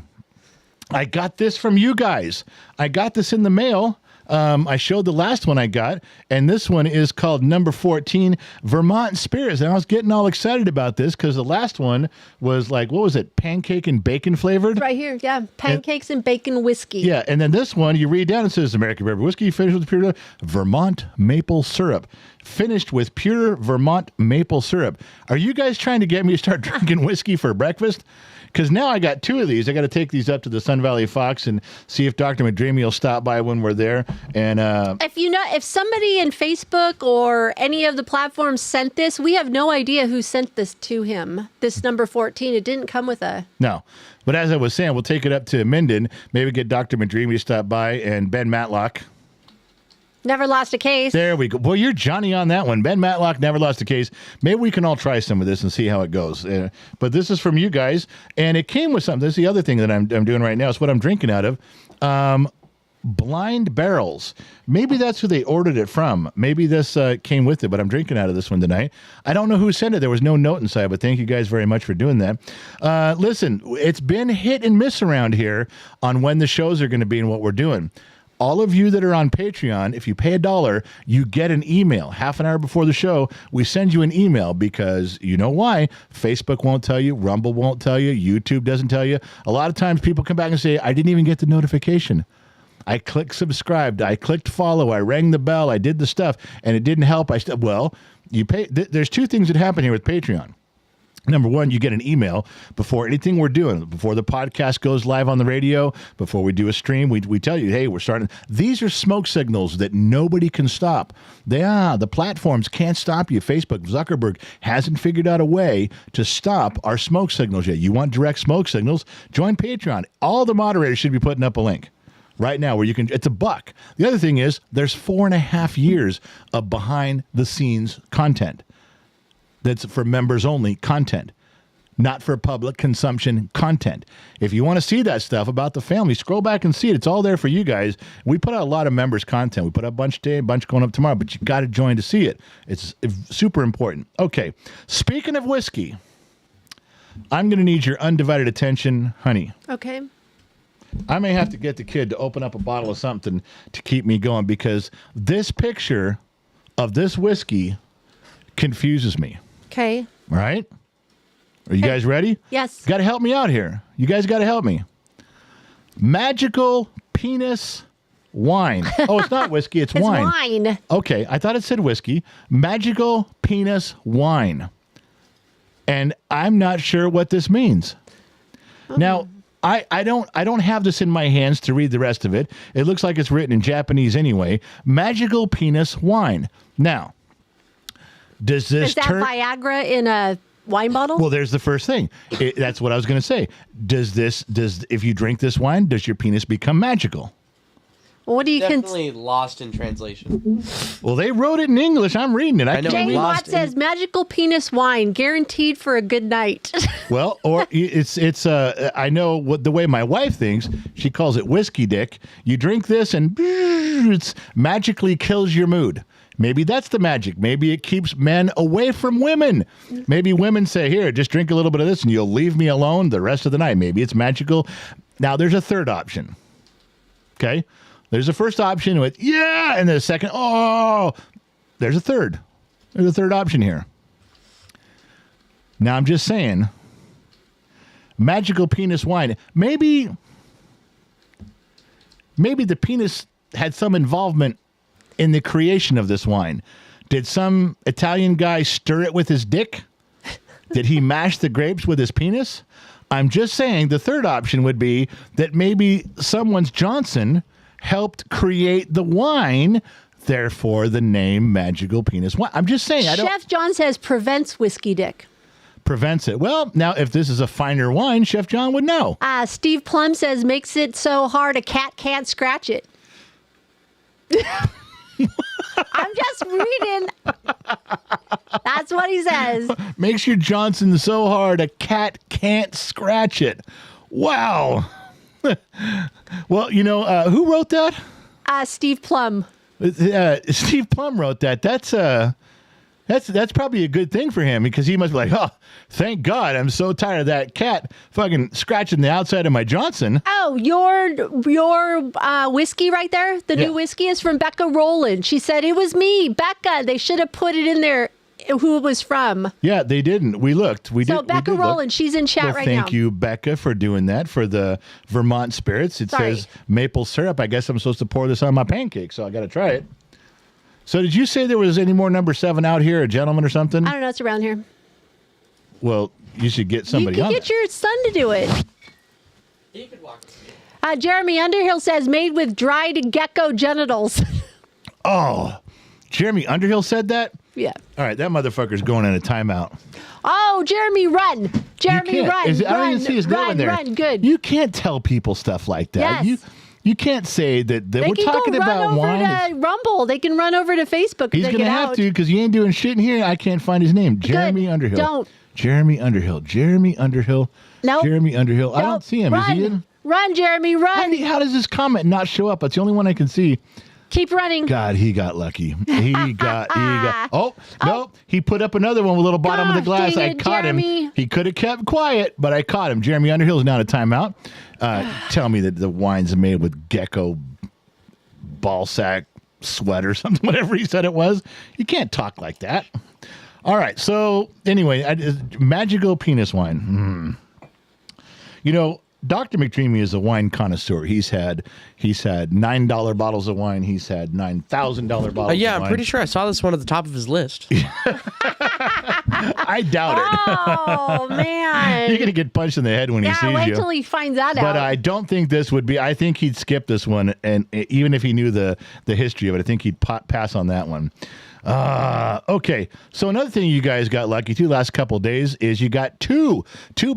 I got this from you guys. I got this in the mail. I showed the last one I got, and this one is called number 14, Vermont Spirits. And I was getting all excited about this because the last one was like, what was it, pancake and bacon flavored? Right here, yeah. Pancakes and bacon whiskey. Yeah, and then this one, you read down, it says American River Whiskey, finished with pure Vermont maple syrup. Finished with pure Vermont maple syrup. Are you guys trying to get me to start drinking whiskey for breakfast? Because now I got 2 of these. I got to take these up to the Sun Valley Fox and see if Dr. McDreamy will stop by when we're there. And if somebody in Facebook or any of the platforms sent this, we have no idea who sent this to him. This number 14, it didn't come with a... No. But as I was saying, we'll take it up to Minden, maybe get Dr. McDreamy to stop by, and Ben Matlock. Never lost a case. There we go. Well, you're Johnny on that one. Ben Matlock never lost a case. Maybe we can all try some of this and see how it goes. But this is from you guys, and it came with something. This is the other thing that I'm doing right now. It's what I'm drinking out of. Blind Barrels. Maybe that's who they ordered it from. Maybe this came with it, but I'm drinking out of this one tonight. I don't know who sent it. There was no note inside, but thank you guys very much for doing that. Listen, it's been hit and miss around here on when the shows are going to be and what we're doing. All of you that are on Patreon, if you pay $1, you get an email. Half an hour before the show, we send you an email because you know why? Facebook won't tell you. Rumble won't tell you. YouTube doesn't tell you. A lot of times people come back and say, I didn't even get the notification. I clicked subscribed. I clicked follow. I rang the bell. I did the stuff, and it didn't help. You pay. There's 2 things that happen here with Patreon. Number one, you get an email before anything we're doing, before the podcast goes live on the radio, before we do a stream, we tell you, hey, we're starting. These are smoke signals that nobody can stop. The platforms can't stop you. Facebook, Zuckerberg hasn't figured out a way to stop our smoke signals yet. You want direct smoke signals? Join Patreon. All the moderators should be putting up a link right now where you can, it's $1. The other thing is there's 4.5 years of behind the scenes content. That's for members only content, not for public consumption content. If you want to see that stuff about the family, scroll back and see it. It's all there for you guys. We put out a lot of members content. We put out a bunch today, a bunch going up tomorrow, but you got to join to see it. It's super important. Okay. Speaking of whiskey, I'm going to need your undivided attention, honey. Okay. I may have to get the kid to open up a bottle of something to keep me going because this picture of this whiskey confuses me. Okay. All right? Are you guys ready? Yes. Got to help me out here. You guys got to help me. Magical Penis Wine. Oh, it's not whiskey. It's wine. Wine. Okay. I thought it said whiskey. Magical Penis Wine. And I'm not sure what this means. Now, I don't have this in my hands to read the rest of it. It looks like it's written in Japanese anyway. Magical Penis Wine. Now, does this Is that Viagra in a wine bottle? Well, there's the first thing. That's what I was going to say. If you drink this wine, does your penis become magical? What do you Definitely lost in translation. Well, they wrote it in English. I'm reading it. I know. Jane Watt Lost says magical penis wine guaranteed for a good night. Well, or it's I know what the way my wife thinks. She calls it whiskey dick. You drink this and it magically kills your mood. Maybe that's the magic. Maybe it keeps men away from women. Maybe women say, here, just drink a little bit of this and you'll leave me alone the rest of the night. Maybe it's magical. Now, there's a third option. Okay? There's a first option with, yeah, and then a second, oh, there's a third. There's a third option here. Now, I'm just saying, magical penis wine. Maybe the penis had some involvement in the creation of this wine. Did some Italian guy stir it with his dick? Did he mash the grapes with his penis? I'm just saying the third option would be that maybe someone's Johnson helped create the wine, therefore the name Magical Penis Wine. I'm just saying. Chef John says prevents whiskey dick. Prevents it. Well, now if this is a finer wine, Chef John would know. Steve Plum says makes it so hard a cat can't scratch it. I'm just reading. That's what he says. Makes your Johnson so hard a cat can't scratch it. Wow. Well, who wrote that? Steve Plum. Steve Plum wrote that. That's probably a good thing for him because he must be like, oh, thank God, I'm so tired of that cat fucking scratching the outside of my Johnson. Oh, your whiskey right there, the new whiskey is from Becca Rowland. She said, it was me, Becca. They should have put it in there who it was from. Yeah, they didn't. We looked. So Becca Rowland, she's in chat right now. Thank you, Becca, for doing that for the Vermont Spirits. It says maple syrup. I guess I'm supposed to pour this on my pancake, so I got to try it. So did you say there was any more number 7 out here, a gentleman or something? I don't know. It's around here. Well, you should get somebody on You can get your son to do it. He could walk. Jeremy Underhill says made with dried gecko genitals. Oh, Jeremy Underhill said that? Yeah. All right, that motherfucker's going in a timeout. Oh, Jeremy, run. Jeremy, run. I don't even see his name in there. Run, good. You can't tell people stuff like that. Yes. You can't say that They we're can talking go about run wine. over to Rumble. They can run over to Facebook. He's going to have to because he ain't doing shit in here. I can't find his name. Jeremy Underhill. Don't. Jeremy Underhill. Jeremy Underhill. Nope. Jeremy Underhill. I don't see him. Run. Is he in? Run, Jeremy, run. How does this comment not show up? That's the only one I can see. Keep running. God, he got lucky. He got. Oh, no. He put up another one with a little bottom of the glass. Dang I it, caught Jeremy. him. He could have kept quiet, but I caught him. Jeremy Underhill is now in a timeout. Tell me that the wine's made with gecko ball sack sweat or something, whatever he said it was. You can't talk like that. All right. So anyway, Magical Penis Wine. Dr. McDreamy is a wine connoisseur. He's had $9 bottles of wine. He's had $9,000 bottles of wine. Yeah, I'm pretty sure I saw this one at the top of his list. I doubt it. Oh, man. You're going to get punched in the head when he sees you. Yeah, wait till he finds that out. But I don't think this would be. I think he'd skip this one, and even if he knew the history of it, I think he'd pass on that one. Okay. So another thing you guys got lucky too last couple of days is you got two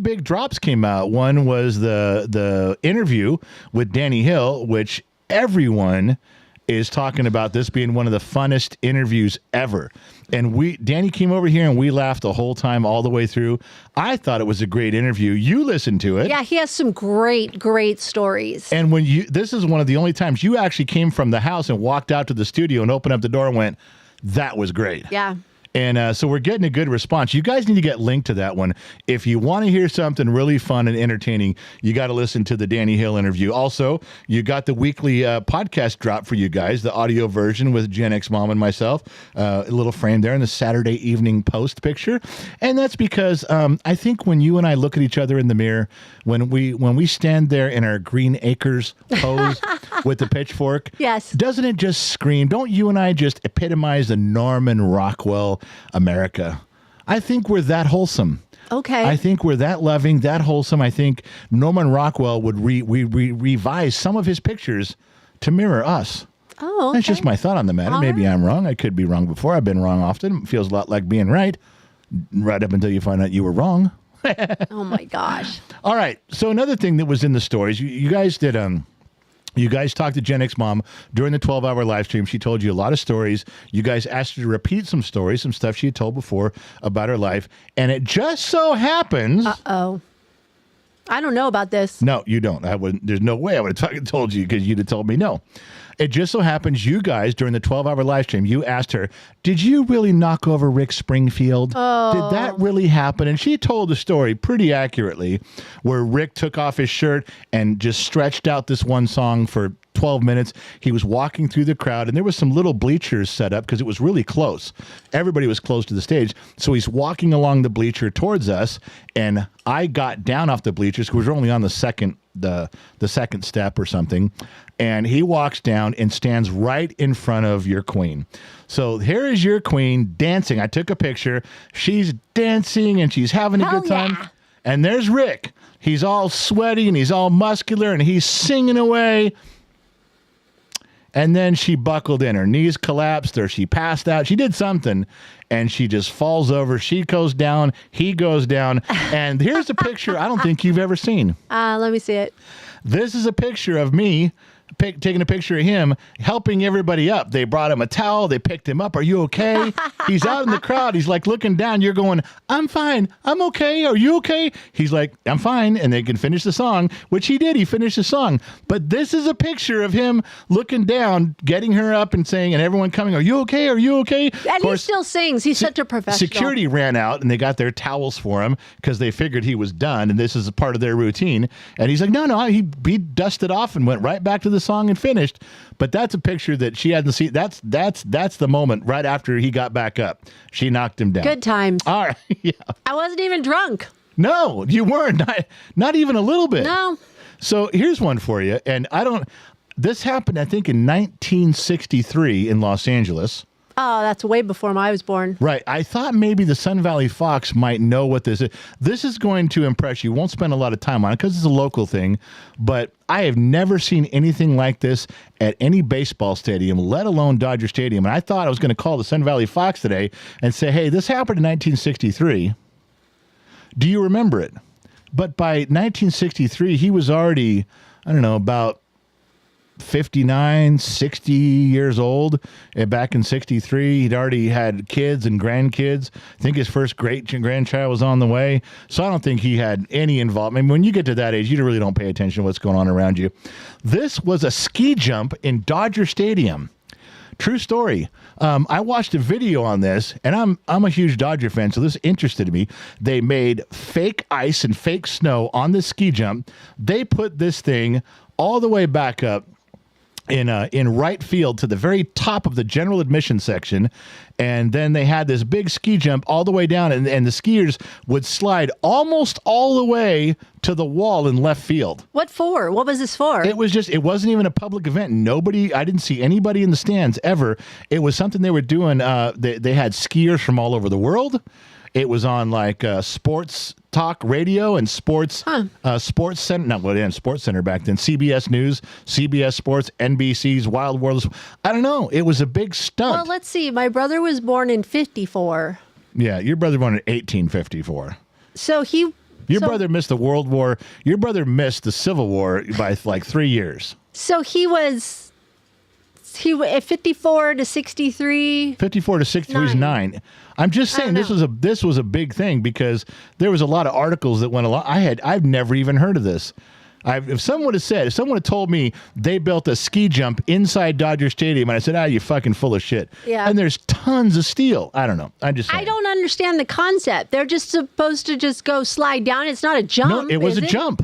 big drops came out. One was the interview with Danny Hill, which everyone is talking about this being one of the funnest interviews ever. And Danny came over here and we laughed the whole time all the way through. I thought it was a great interview. You listened to it. Yeah, he has some great stories. And this is one of the only times you actually came from the house and walked out to the studio and opened up the door and went, that was great. Yeah. And so we're getting a good response. You guys need to get linked to that one. If you want to hear something really fun and entertaining, you got to listen to the Danny Hill interview. Also, you got the weekly podcast drop for you guys, the audio version with Gen X Mom and myself, a little frame there in the Saturday Evening Post picture. And that's because I think when you and I look at each other in the mirror, when we stand there in our Green Acres pose with the pitchfork, yes, doesn't it just scream? Don't you and I just epitomize the Norman Rockwell America? I think we're that wholesome. Okay. I think we're that loving, that wholesome. I think Norman Rockwell would revise some of his pictures to mirror us. Oh, okay. That's just my thought on the matter. Maybe I'm wrong. I could be wrong before. I've been wrong often. It feels a lot like being right up until you find out you were wrong. Oh, my gosh. All right. So another thing that was in the stories, you guys did you guys talked to Gen X Mom during the 12-hour live stream. She told you a lot of stories. You guys asked her to repeat some stories, some stuff she had told before about her life. And it just so happens... Uh-oh. I don't know about this. No, you don't. There's no way I would have told you because you'd have told me no. It just so happens you guys, during the 12-hour live stream, you asked her, did you really knock over Rick Springfield? Oh. Did that really happen? And she told the story pretty accurately where Rick took off his shirt and just stretched out this one song for 12 minutes. He was walking through the crowd, and there was some little bleachers set up because it was really close. Everybody was close to the stage. So he's walking along the bleacher towards us, and I got down off the bleachers because we were only on the second step or something. And he walks down and stands right in front of your queen. So here is your queen dancing. I took a picture. She's dancing and she's having a Hell good time. yeah. And there's Rick. He's all sweaty and he's all muscular and he's singing away. And then she buckled in. Her knees collapsed or she passed out. She did something and she just falls over. She goes down. He goes down. And here's a picture I don't think you've ever seen. Let me see it. This is a picture of me taking a picture of him helping everybody up. They brought him a towel. They picked him up. Are you okay? He's out in the crowd. He's like looking down. You're going, I'm fine. I'm okay. Are you okay? He's like, I'm fine. And they can finish the song, which he did. He finished the song. But this is a picture of him looking down, getting her up and saying, and everyone coming, are you okay? Are you okay? And he still sings. He's such a professional. Security ran out and they got their towels for him because they figured he was done and this is a part of their routine. And he's like, no, he dusted off and went right back to the song and finished. But that's a picture that she hadn't seen. That's the moment right after he got back up. She knocked him down. Good times. All right. Yeah. I wasn't even drunk. No, you weren't. Not even a little bit. No. So here's one for you. And this happened, I think, in 1963 in Los Angeles. Oh, that's way before I was born. Right. I thought maybe the Sun Valley Fox might know what this is. This is going to impress you. Won't spend a lot of time on it because it's a local thing, but I have never seen anything like this at any baseball stadium, let alone Dodger Stadium. And I thought I was going to call the Sun Valley Fox today and say, hey, this happened in 1963. Do you remember it? But by 1963, he was already, I don't know, about 59, 60 years old. And back in 63, he'd already had kids and grandkids. I think his first great-grandchild was on the way. So I don't think he had any involvement. I mean, when you get to that age, you really don't pay attention to what's going on around you. This was a ski jump in Dodger Stadium. True story. I watched a video on this, and I'm a huge Dodger fan, so this interested me. They made fake ice and fake snow on the ski jump. They put this thing all the way back up in right field to the very top of the general admission section, and then they had this big ski jump all the way down, and the skiers would slide almost all the way to the wall in left field. What for? What was this for? It wasn't even a public event. I didn't see anybody in the stands ever. It was something they were doing. They had skiers from all over the world. It was on like sports talk radio and sports center. Not what well, Sports Center back then. CBS News, CBS Sports, NBC's Wild World. I don't know. It was a big stunt. Well, let's see. My brother was born in 54. Yeah, your brother born in 1854. So Your brother missed the World War. Your brother missed the Civil War by like 3 years. So he was 54 to 63. 54 to 63 is 9. I'm just saying this was a big thing because there was a lot of articles that went along. I've never even heard of this. If someone had told me they built a ski jump inside Dodger Stadium, and I said, you fucking full of shit. Yeah. And there's tons of steel. I don't know. I'm just saying. I don't understand the concept. They're just supposed to just go slide down. It's not a jump. No, it was a jump.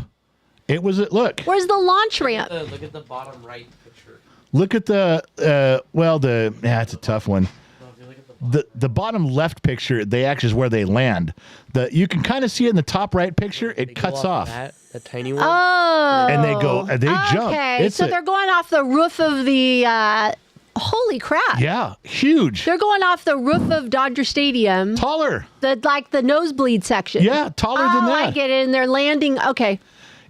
It was look. Where's the launch ramp? Look at the bottom right picture. Look at it's a tough one. The bottom left picture, they actually is where they land. You can kind of see it in the top right picture. It cuts off. That tiny one. Oh. And they jump. Okay, so they're going off the roof of the. Holy crap! Yeah, huge. They're going off the roof of Dodger Stadium. Taller. The nosebleed section. Yeah, taller than that. I get it. And they're landing. Okay.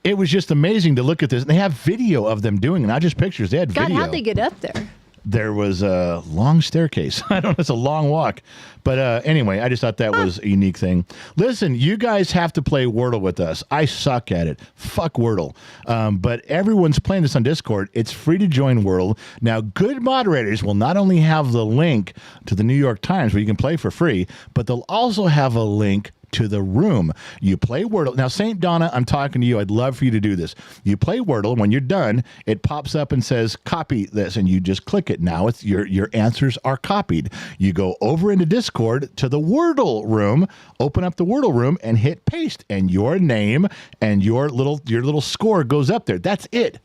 It was just amazing to look at this. And they have video of them doing it, not just pictures. They had God, video. how'd they get up there? There was a long staircase. I don't know. It's a long walk. But anyway, I just thought that was a unique thing. Listen, you guys have to play Wordle with us. I suck at it. Fuck Wordle. But everyone's playing this on Discord. It's free to join Wordle. Now, good moderators will not only have the link to the New York Times where you can play for free, but they'll also have a link to the room. You play Wordle. Now, St. Donna, I'm talking to you. I'd love for you to do this. You play Wordle. When you're done, it pops up and says, copy this, and you just click it. Now it's your answers are copied. You go over into Discord to the Wordle room, open up the Wordle room, and hit paste, and your name and your little score goes up there. That's it.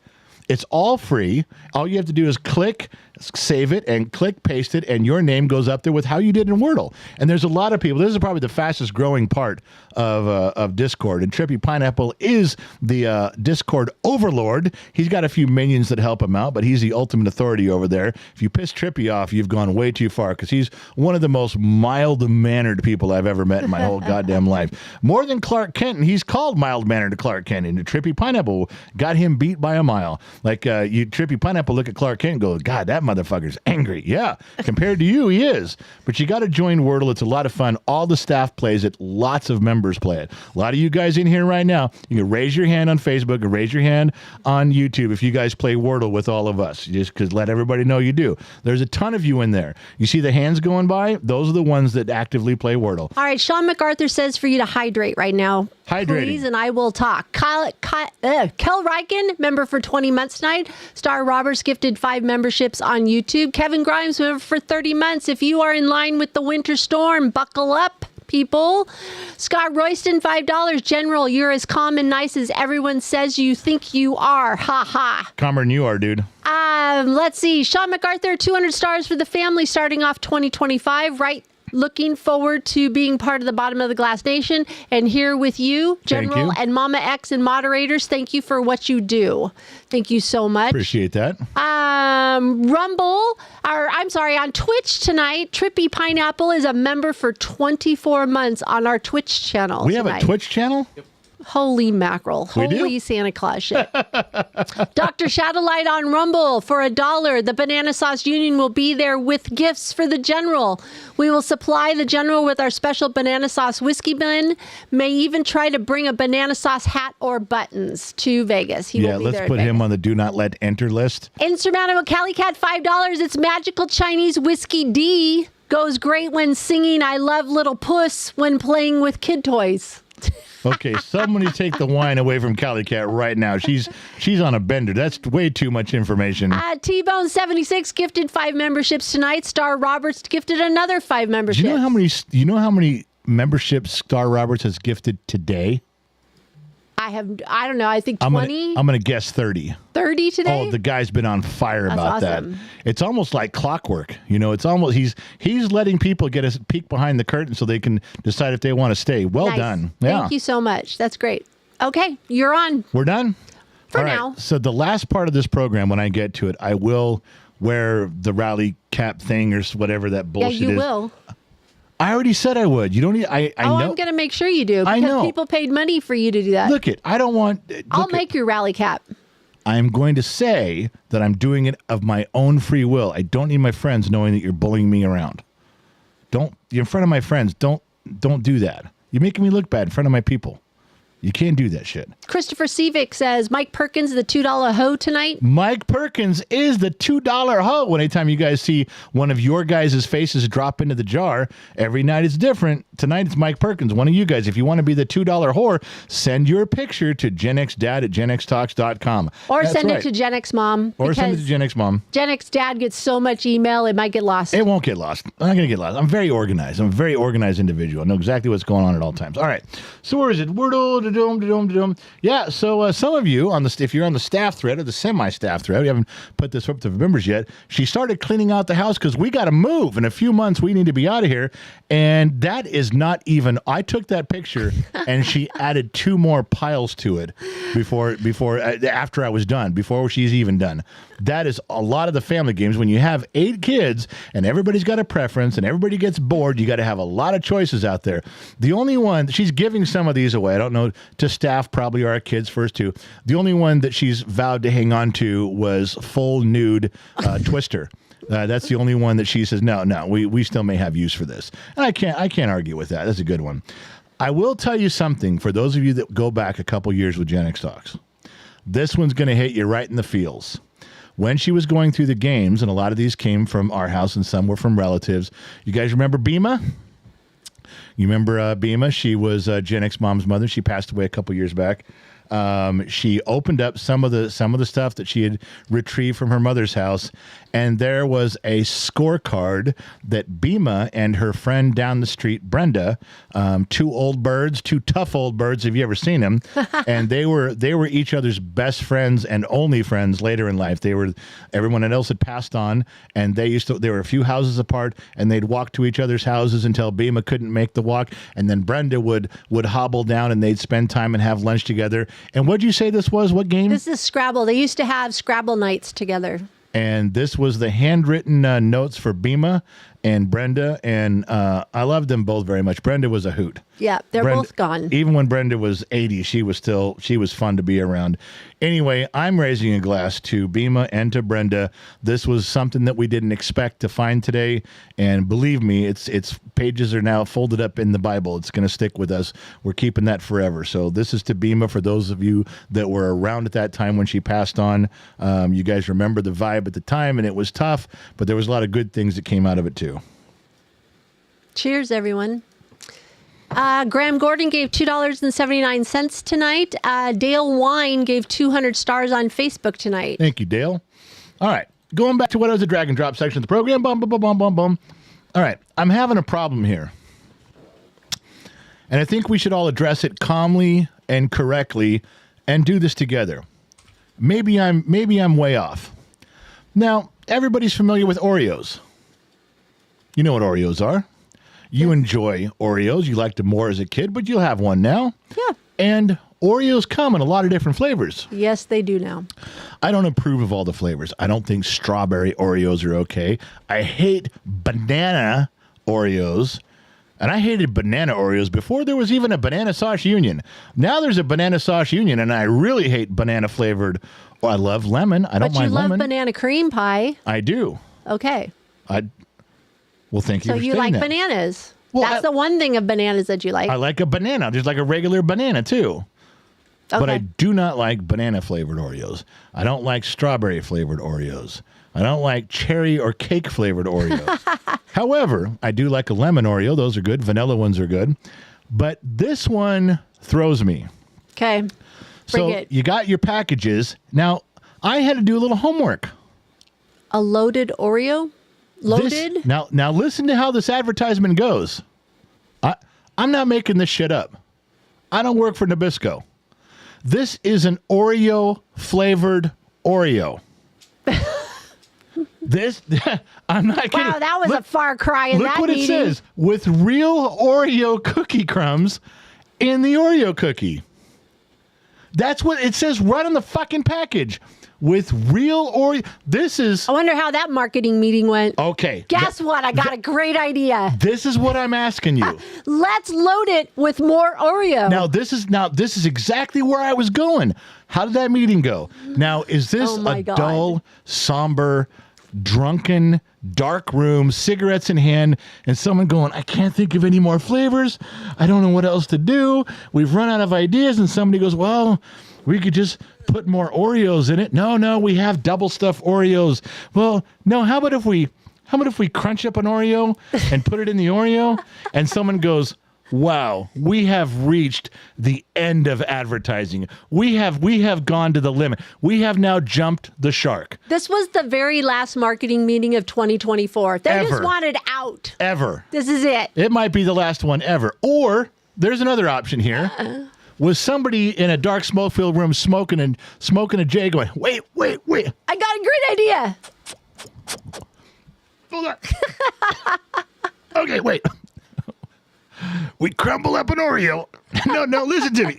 It's all free. All you have to do is click, save it, and click, paste it, and your name goes up there with how you did in Wordle. And there's a lot of people. This is probably the fastest growing part of Discord. And Trippy Pineapple is the Discord overlord. He's got a few minions that help him out, but he's the ultimate authority over there. If you piss Trippy off, you've gone way too far, because he's one of the most mild-mannered people I've ever met in my whole goddamn life. More than Clark Kent, and he's called mild-mannered to Clark Kent. And Trippy Pineapple got him beat by a mile. Like, you Trippy Pineapple look at Clark Kent and go, God, that motherfucker's angry. Yeah, compared to you, he is. But you got to join Wordle. It's a lot of fun. All the staff plays it. Lots of members play it. A lot of you guys in here right now, you can raise your hand on Facebook or raise your hand on YouTube if you guys play Wordle with all of us. Just because let everybody know you do. There's a ton of you in there. You see the hands going by? Those are the ones that actively play Wordle. All right, Sean MacArthur says for you to hydrate right now. Hydrating. Please, and I will talk. Kel Riken, member for 20 months tonight. Star Roberts gifted 5 memberships on YouTube. Kevin Grimes, member for 30 months. If you are in line with the winter storm, buckle up, people. Scott Royston, $5. General, you're as calm and nice as everyone says you think you are. Ha ha. Calmer than you are, dude. Let's see. Sean MacArthur, 200 stars for the family starting off 2025. Right. Looking forward to being part of the Bottom of the Glass Nation and here with you, General, and Mama X and moderators. Thank you for what you do. Thank you so much. Appreciate that. On Twitch tonight, Trippy Pineapple is a member for 24 months on our Twitch channel. We have a Twitch channel? Yep. Holy mackerel. Holy Santa Claus shit. Dr. Shadowlight on Rumble for $1. The Banana Sauce Union will be there with gifts for the General. We will supply the General with our special banana sauce whiskey bin. May even try to bring a banana sauce hat or buttons to Vegas. He will be let's there put in him Vegas. on the do not let enter list. Insurmountable Cali Cat, $5. It's magical Chinese whiskey D. Goes great when singing I Love Little Puss when playing with kid toys. Okay, somebody take the wine away from Cali Cat right now. She's on a bender. That's way too much information. T-Bone 76 gifted 5 memberships tonight. Star Roberts gifted another 5 memberships. Do you know how many memberships Star Roberts has gifted today? I don't know. I think 20. I'm gonna guess 30. 30 today? Oh, the guy's been on fire That's about awesome. that. It's almost like clockwork. You know, it's almost he's letting people get a peek behind the curtain so they can decide if they want to stay. Well Nice. done. Yeah. Thank you so much. That's great. Okay, you're on. We're done? For All right. now. So the last part of this program, when I get to it, I will wear the rally cap thing or whatever that bullshit is. Yeah, you will. I already said I would. You don't need. I know. I'm going to make sure you do I because know. people paid money for you to do that. Look it. I don't want. I'll make your rally cap. I'm going to say that I'm doing it of my own free will. I don't need my friends knowing that you're bullying me around. You're in front of my friends. Don't do that. You're making me look bad in front of my people. You can't do that shit. Christopher Sevick says, Mike Perkins, the $2 hoe tonight. Mike Perkins is the $2 hoe. Anytime you guys see one of your guys' faces drop into the jar, every night it's different. Tonight it's Mike Perkins, one of you guys. If you want to be the $2 whore, send your picture to genxdad@genxtalks.com. Or That's send right. it to Gen X Mom. Or send it to because Gen X Mom. Gen X Dad gets so much email, it might get lost. It won't get lost. I'm not going to get lost. I'm very organized. I'm a very organized individual. I know exactly what's going on at all times. All right. So where is it? Wordle, da-dum, da-dum, da-dum. Yeah, so some of you, if you're on the staff thread or the semi-staff thread, we haven't put this up to the members yet, she started cleaning out the house because we got to move. In a few months, we need to be out of here. And that is not even, I took that picture and she added 2 more piles to it after I was done, before she's even done. That is a lot of the family games. When you have 8 kids and everybody's got a preference and everybody gets bored, you got to have a lot of choices out there. The only one, she's giving some of these away. I don't know, to staff, probably our kids first too. The only one that she's vowed to hang on to was full nude Twister. That's the only one that she says, no, we still may have use for this. And I can't argue with that. That's a good one. I will tell you something for those of you that go back a couple years with Gen X Talks. This one's going to hit you right in the feels. When she was going through the games, and a lot of these came from our house and some were from relatives. You guys remember Bima? You remember Bima? She was Gen X Mom's mother. She passed away a couple years back. She opened up some of the stuff that she had retrieved from her mother's house, and there was a scorecard that Bima and her friend down the street, Brenda, two tough old birds. Have you ever seen them? And they were each other's best friends and only friends later in life. Everyone else had passed on, and they were a few houses apart, and they'd walk to each other's houses until Bima couldn't make the walk, and then Brenda would hobble down, and they'd spend time and have lunch together. And what'd you say this was? What game? This is Scrabble. They used to have Scrabble nights together. And this was the handwritten notes for Bima and Brenda, and I loved them both very much. Brenda was a hoot. Yeah, they're both gone. Even when Brenda was 80, she was fun to be around. Anyway, I'm raising a glass to Bima and to Brenda. This was something that we didn't expect to find today, and believe me, its pages are now folded up in the Bible. It's going to stick with us. We're keeping that forever. So this is to Bima for those of you that were around at that time when she passed on. You guys remember the vibe at the time, and it was tough, but there was a lot of good things that came out of it too. Cheers, everyone. Graham Gordon gave $2.79 tonight. Dale Wine gave 200 stars on Facebook tonight. Thank you, Dale. All right. Going back to what was the drag and drop section of the program. Bum, bum, bum, bum, bum, bum. All right. I'm having a problem here. And I think we should all address it calmly and correctly and do this together. Maybe I'm way off. Now, everybody's familiar with Oreos. You know what Oreos are. You enjoy Oreos. You liked them more as a kid, but you'll have one now. Yeah. And Oreos come in a lot of different flavors. Yes, they do now. I don't approve of all the flavors. I don't think strawberry Oreos are okay. I hate banana Oreos. And I hated banana Oreos before there was even a banana sauce union. Now there's a banana sauce union, and I really hate banana flavored. I love lemon. I don't mind lemon. But you love banana cream pie. I do. Okay. Well, thank you so for you saying like that. bananas. Well, That's the one thing of bananas that you like. I like a banana. There's like a regular banana, too. Okay. But I do not like banana-flavored Oreos. I don't like strawberry-flavored Oreos. I don't like cherry or cake-flavored Oreos. However, I do like a lemon Oreo. Those are good. Vanilla ones are good. But this one throws me. Okay. So you got your packages. Now, I had to do a little homework. A loaded Oreo? Loaded? Now listen to how this advertisement goes. I'm not making this shit up. I don't work for Nabisco. This is an Oreo flavored Oreo. I'm not kidding. Wow, that was a far cry in that Look what meeting. it says. With real Oreo cookie crumbs in the Oreo cookie. That's what it says right on the fucking package. With real Oreo. This is... I wonder how that marketing meeting went. Okay. Guess what? I got a great idea. This is what I'm asking you. Let's load it with more Oreo. Now this is exactly where I was going. How did that meeting go? Now, is this a dull, somber, drunken, dark room, cigarettes in hand, and someone going, I can't think of any more flavors. I don't know what else to do. We've run out of ideas. And somebody goes, well, we could just put more Oreos in it. No, we have double stuffed Oreos. Well, no, how about if we crunch up an Oreo and put it in the Oreo? And someone goes, wow, we have reached the end of advertising. We have gone to the limit. We have now jumped the shark. This was the very last marketing meeting of 2024. They just wanted out. Ever. This is it. It might be the last one ever. Or there's another option here. Was somebody in a dark smoke-filled room smoking a J going, wait. I got a great idea. Hold on. Okay, wait. We crumble up an Oreo. No, listen to me.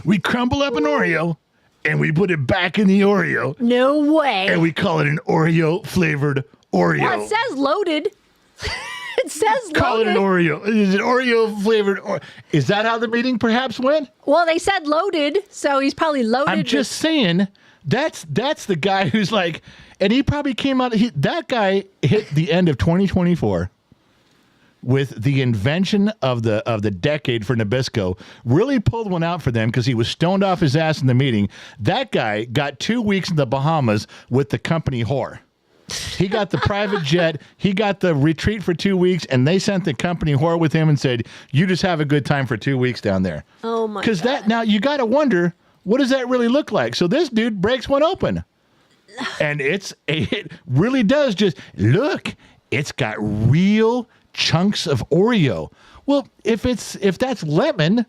We crumble up an Oreo and we put it back in the Oreo. No way. And we call it an Oreo flavored Oreo. Well, it says loaded. It says loaded. Call it an Oreo. Is it Oreo flavored? Is that how the meeting perhaps went? Well, they said loaded, so he's probably loaded. I'm just saying that's the guy who's like, and he probably came out. That guy hit the end of 2024 with the invention of the decade for Nabisco. Really pulled one out for them because he was stoned off his ass in the meeting. That guy got 2 weeks in the Bahamas with the company whore. He got the private jet. He got the retreat for 2 weeks, and they sent the company whore with him and said, "You just have a good time for 2 weeks down there." Oh my! Because now you got to wonder, What does that really look like? So this dude breaks one open. And it really does just look, it's got real chunks of Oreo. Well, if that's lemon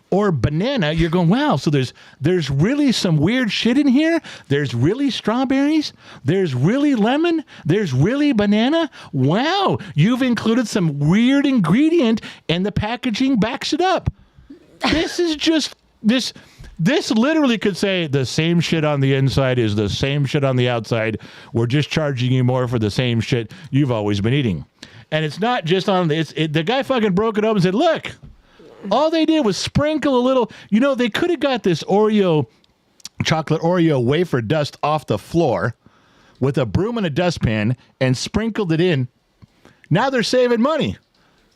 or banana, you're going, wow, so there's really some weird shit in here. There's really strawberries. There's really lemon. There's really banana. Wow, you've included some weird ingredient and the packaging backs it up. This is just this literally could say the same shit on the inside is the same shit on the outside. We're just charging you more for the same shit you've always been eating. And it's not just on the guy fucking broke it up and said, look, all they did was sprinkle a little, they could have got this chocolate Oreo wafer dust off the floor with a broom and a dustpan and sprinkled it in. Now they're saving money.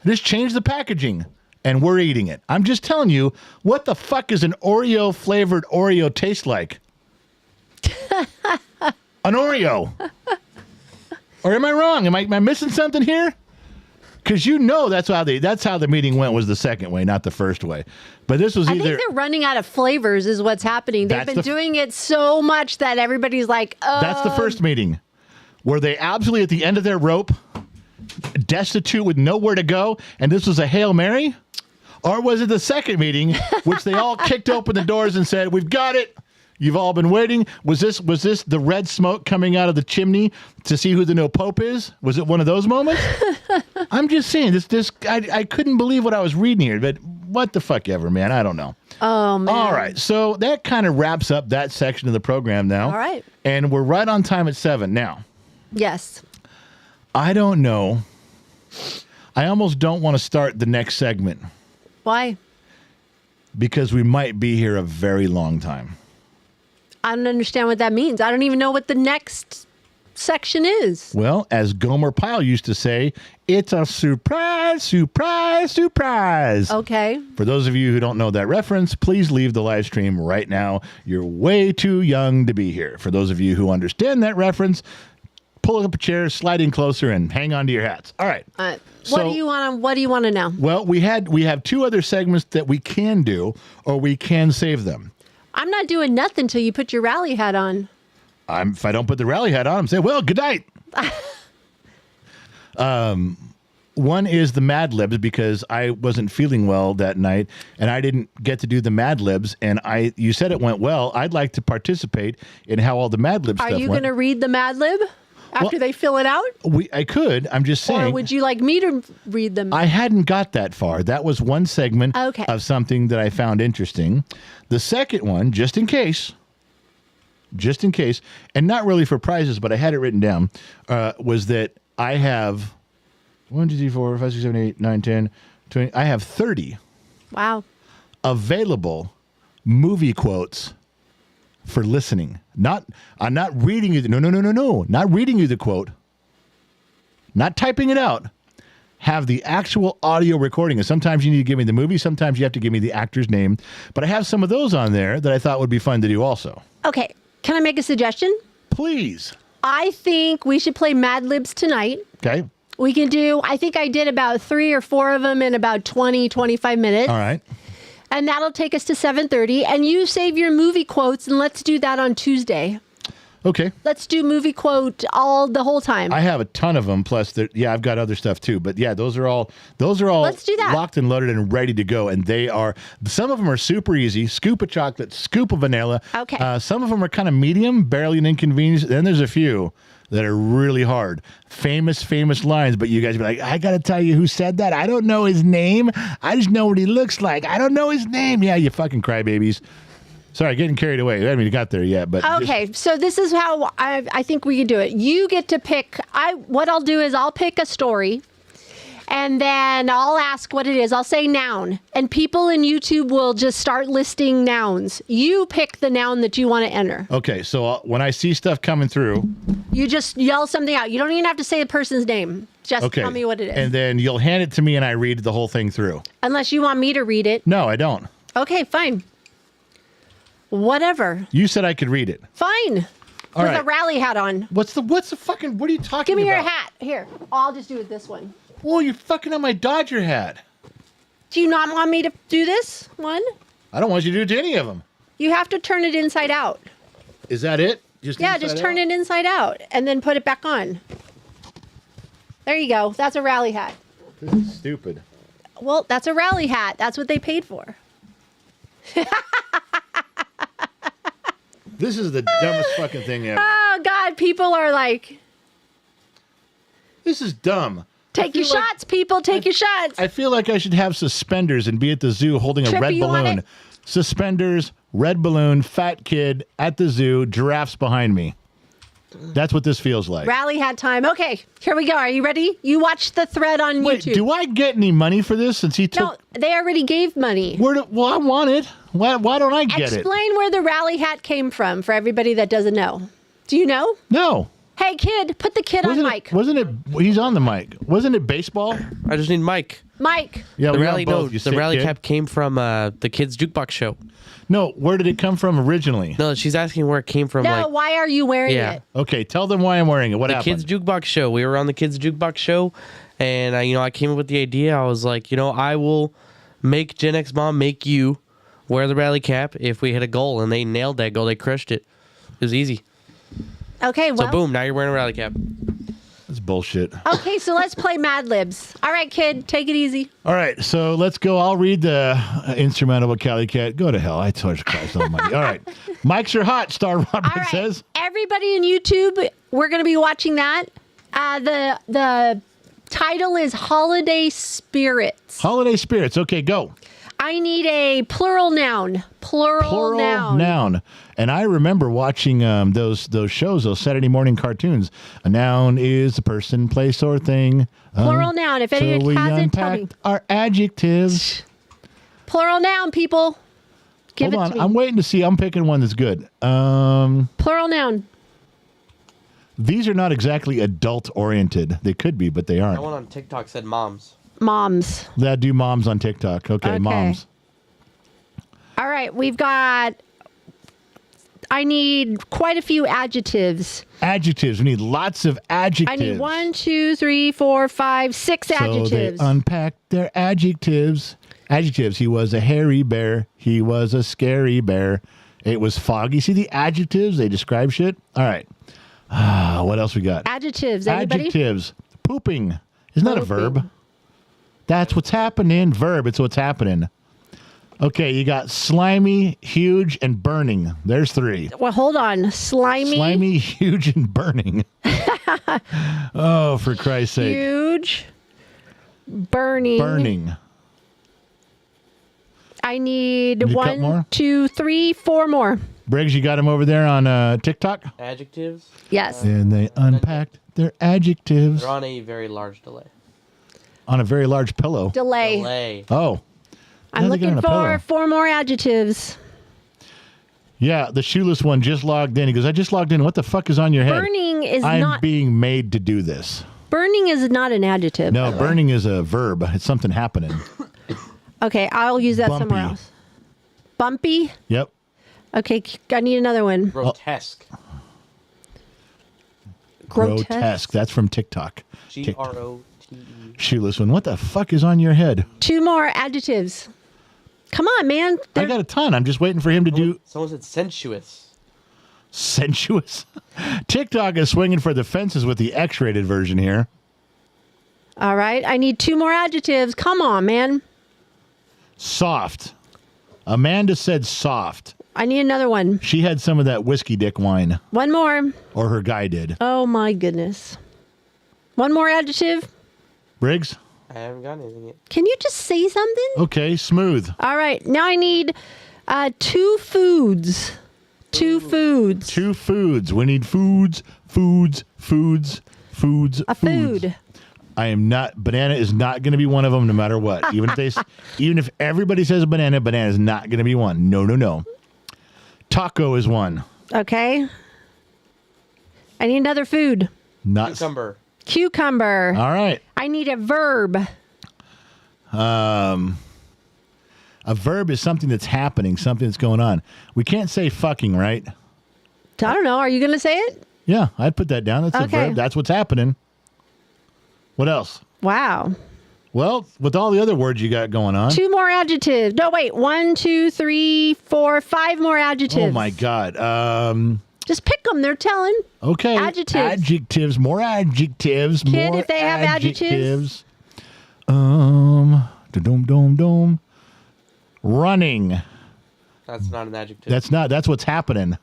Just change the packaging. And we're eating it. I'm just telling you, what the fuck is an Oreo flavored Oreo taste like? An Oreo. Or am I wrong? Am I missing something here? Because that's how the meeting went, was the second way, not the first way. But this was either. I think they're running out of flavors is what's happening. They've been doing it so much that everybody's like, oh. That's the first meeting. Were they absolutely at the end of their rope, destitute with nowhere to go, and this was a Hail Mary? Or was it the second meeting, which they all kicked open the doors and said, we've got it. You've all been waiting. Was this the red smoke coming out of the chimney to see who the new pope is? Was it one of those moments? I'm just saying, I couldn't believe what I was reading here, but what the fuck ever, man. I don't know. Oh, man. All right. So that kind of wraps up that section of the program now. All right. And we're right on time at 7 now. Yes. I don't know. I almost don't want to start the next segment. Why? Because we might be here a very long time. I don't understand what that means. I don't even know what the next section is. Well, as Gomer Pyle used to say, it's a surprise, surprise, surprise. Okay. For those of you who don't know that reference, please leave the live stream right now. You're way too young to be here. For those of you who understand that reference, pull up a chair, slide in closer, and hang on to your hats. All right. What do you want to know? Well, we have two other segments that we can do, or we can save them. I'm not doing nothing till you put your rally hat on. If I don't put the rally hat on, I'm saying, well, good night. One is the Mad Libs, because I wasn't feeling well that night and I didn't get to do the Mad Libs. And you said it went well. I'd like to participate in how all the Mad Libs stuff went. Are you going to read the Mad Lib after they fill it out? I could. I'm just saying. Or would you like me to read them? I hadn't got that far. That was one segment of something that I found interesting. The second one, just in case, and not really for prizes, but I had it written down, was that I have 1, 2, 3, 4, 5, 6, 7, 8, 9, 10, 20. I have 30 available movie quotes for listening. I'm not reading you. No. Not reading you the quote. Not typing it out. Have the actual audio recording. And sometimes you need to give me the movie. Sometimes you have to give me the actor's name. But I have some of those on there that I thought would be fun to do also. Okay. Can I make a suggestion? Please. I think we should play Mad Libs tonight. Okay. We can do, I think I did about 3 or 4 of them in about 20, 25 minutes. All right. And that'll take us to 7:30. And you save your movie quotes, and let's do that on Tuesday. Okay. Let's do movie quote the whole time. I have a ton of them. Plus, I've got other stuff too. But yeah, those are all let's do that. Locked and loaded and ready to go. And some of them are super easy. Scoop of chocolate, scoop of vanilla. Okay. Some of them are kind of medium, barely an inconvenience. Then there's a few that are really hard. Famous lines, but you guys be like, I got to tell you who said that. I don't know his name. I just know what he looks like. I don't know his name. Yeah, you fucking crybabies. Sorry, getting carried away. I haven't even got there yet. But okay, so this is how I think we can do it. You get to pick. What I'll do is I'll pick a story, and then I'll ask what it is. I'll say noun, and people in YouTube will just start listing nouns. You pick the noun that you want to enter. Okay, so when I see stuff coming through, you just yell something out. You don't even have to say the person's name. Just tell me what it is. And then you'll hand it to me, and I read the whole thing through. Unless you want me to read it. No, I don't. Okay, fine. Whatever. You said I could read it. Fine. All with right. a rally hat on. What's the fucking, what are you talking about? Give me your hat. Here. I'll just do it this one. Whoa, you're fucking on my Dodger hat. Do you not want me to do this one? I don't want you to do it to any of them. You have to turn it inside out. Is that it? Just inside turn out? it inside out and then put it back on. There you go. That's a rally hat. This is stupid. Well, that's a rally hat. That's what they paid for. This is the dumbest fucking thing ever. Oh, God. People are like, This is dumb. take your feel like- shots, people. Take your shots. I feel like I should have suspenders and be at the zoo holding a Trippy, red you want balloon. it? Suspenders, red balloon, fat kid at the zoo, giraffes behind me. That's what this feels like. Rally hat time. Okay, here we go. Are you ready? You watched the thread on Wait, YouTube. do I get any money for this since he took? No, they already gave money. Well, I want it. Why don't I get it? Explain where the rally hat came from for everybody that doesn't know. Do you know? No. Hey, kid, put the kid on mic. Wasn't it? He's on the mic. Wasn't it baseball? I just need Mike. Mike. Yeah, The we rally, got no, both, you the sick rally kid. cap came from the kids' jukebox show. No, where did it come from originally? No, she's asking where it came from. No, like why are you wearing Yeah. it? Okay, tell them why I'm wearing it. What the happened? kids' jukebox show. We were on the kids' jukebox show, and I came up with the idea. I was like, I will make Gen X mom make you wear the rally cap if we hit a goal, and they nailed that goal. They crushed it. It was easy. Okay, So well. boom, now you're wearing a rally cap. That's bullshit. Okay, so let's play Mad Libs. All right, kid, take it easy. All right, so let's go. I'll read the instrumental of Cali Cat. Go to hell. I told you, Christ Almighty. All right, mics are hot. Star Robert All right, says. everybody in YouTube, we're going to be watching that. The title is Holiday Spirits. Holiday spirits. Okay, go. I need a plural noun. Plural noun. And I remember watching those shows, those Saturday morning cartoons. A noun is a person, place, or thing. Plural noun. If So anyone we hasn't, tell me. unpacked our adjectives. Plural noun, people. Give Hold it on, to me. I'm waiting to see. I'm picking one that's good. Plural noun. These are not exactly adult oriented. They could be, but they That aren't. one on TikTok said moms. Moms. That do moms on TikTok. Okay, moms. All right, we've got. I need quite a few adjectives. Adjectives. We need lots of adjectives. I need 1, 2, 3, 4, 5, 6 So adjectives. they unpacked their adjectives. Adjectives. He was a hairy bear. He was a scary bear. It was foggy. See the adjectives? They describe shit. All right. What else we got? Adjectives. Anybody? Adjectives. Pooping. Isn't that a Pooping. verb? That's what's happening. Verb. It's what's happening. Okay, you got slimy, huge, and burning. There's 3. Well, hold on. Slimy, huge, and burning. Oh, for Christ's sake. Huge. Burning. Burning. I need Need a couple 1, more? 2, 3, 4 more. Briggs, you got him over there on TikTok? Adjectives. Yes. And they unpacked their adjectives They're on a very large delay. on a very large pillow. Delay. Delay. Oh. I'm How they get on looking a for pillow? 4 more adjectives. Yeah, the shoeless one just logged in. He goes, I just logged in. What the fuck is on your head? Burning is I'm not. being made to do this. Burning is not an adjective. No, by the way. burning is a verb. It's something happening. Okay, I'll use that Bumpy. somewhere else. Bumpy. Yep. Okay, I need another one. Grotesque. Grotesque. That's from TikTok. GROTE. Shoeless one. What the fuck is on your head? 2 more adjectives. Come on, man. I got a ton. I'm just waiting for him to do Someone said sensuous. sensuous. TikTok is swinging for the fences with the X-rated version here. All right, I need 2 more adjectives. Come on, man. Soft. Amanda said soft. I need another one. She had some of that whiskey dick wine, One more. or her guy did. Oh my goodness. One more adjective. Briggs? I haven't got anything yet. Can you just say something? Okay, smooth. All right, now I need 2 foods. 2 foods. 2 foods. We need foods. A food. I am not. Banana is not going to be one of them, no matter what. Even if everybody says banana is not going to be one. No. Taco is one. Okay. I need another food. Not. Cucumber. Cucumber. All right. I need a verb. A verb is something that's happening, something that's going on. We can't say fucking, right? I don't know. Are you going to say it? Yeah, I'd put that down. That's a Okay. verb. That's what's happening. What else? Wow. Well, with all the other words you got going on. 2 more adjectives. No, wait. 1, 2, 3, 4, 5 more adjectives. Oh, my God. Just pick them. They're telling. Okay. Adjectives. Adjectives. More adjectives. Kid, more if they have adjectives. Dum. Running. That's not an adjective. That's what's happening.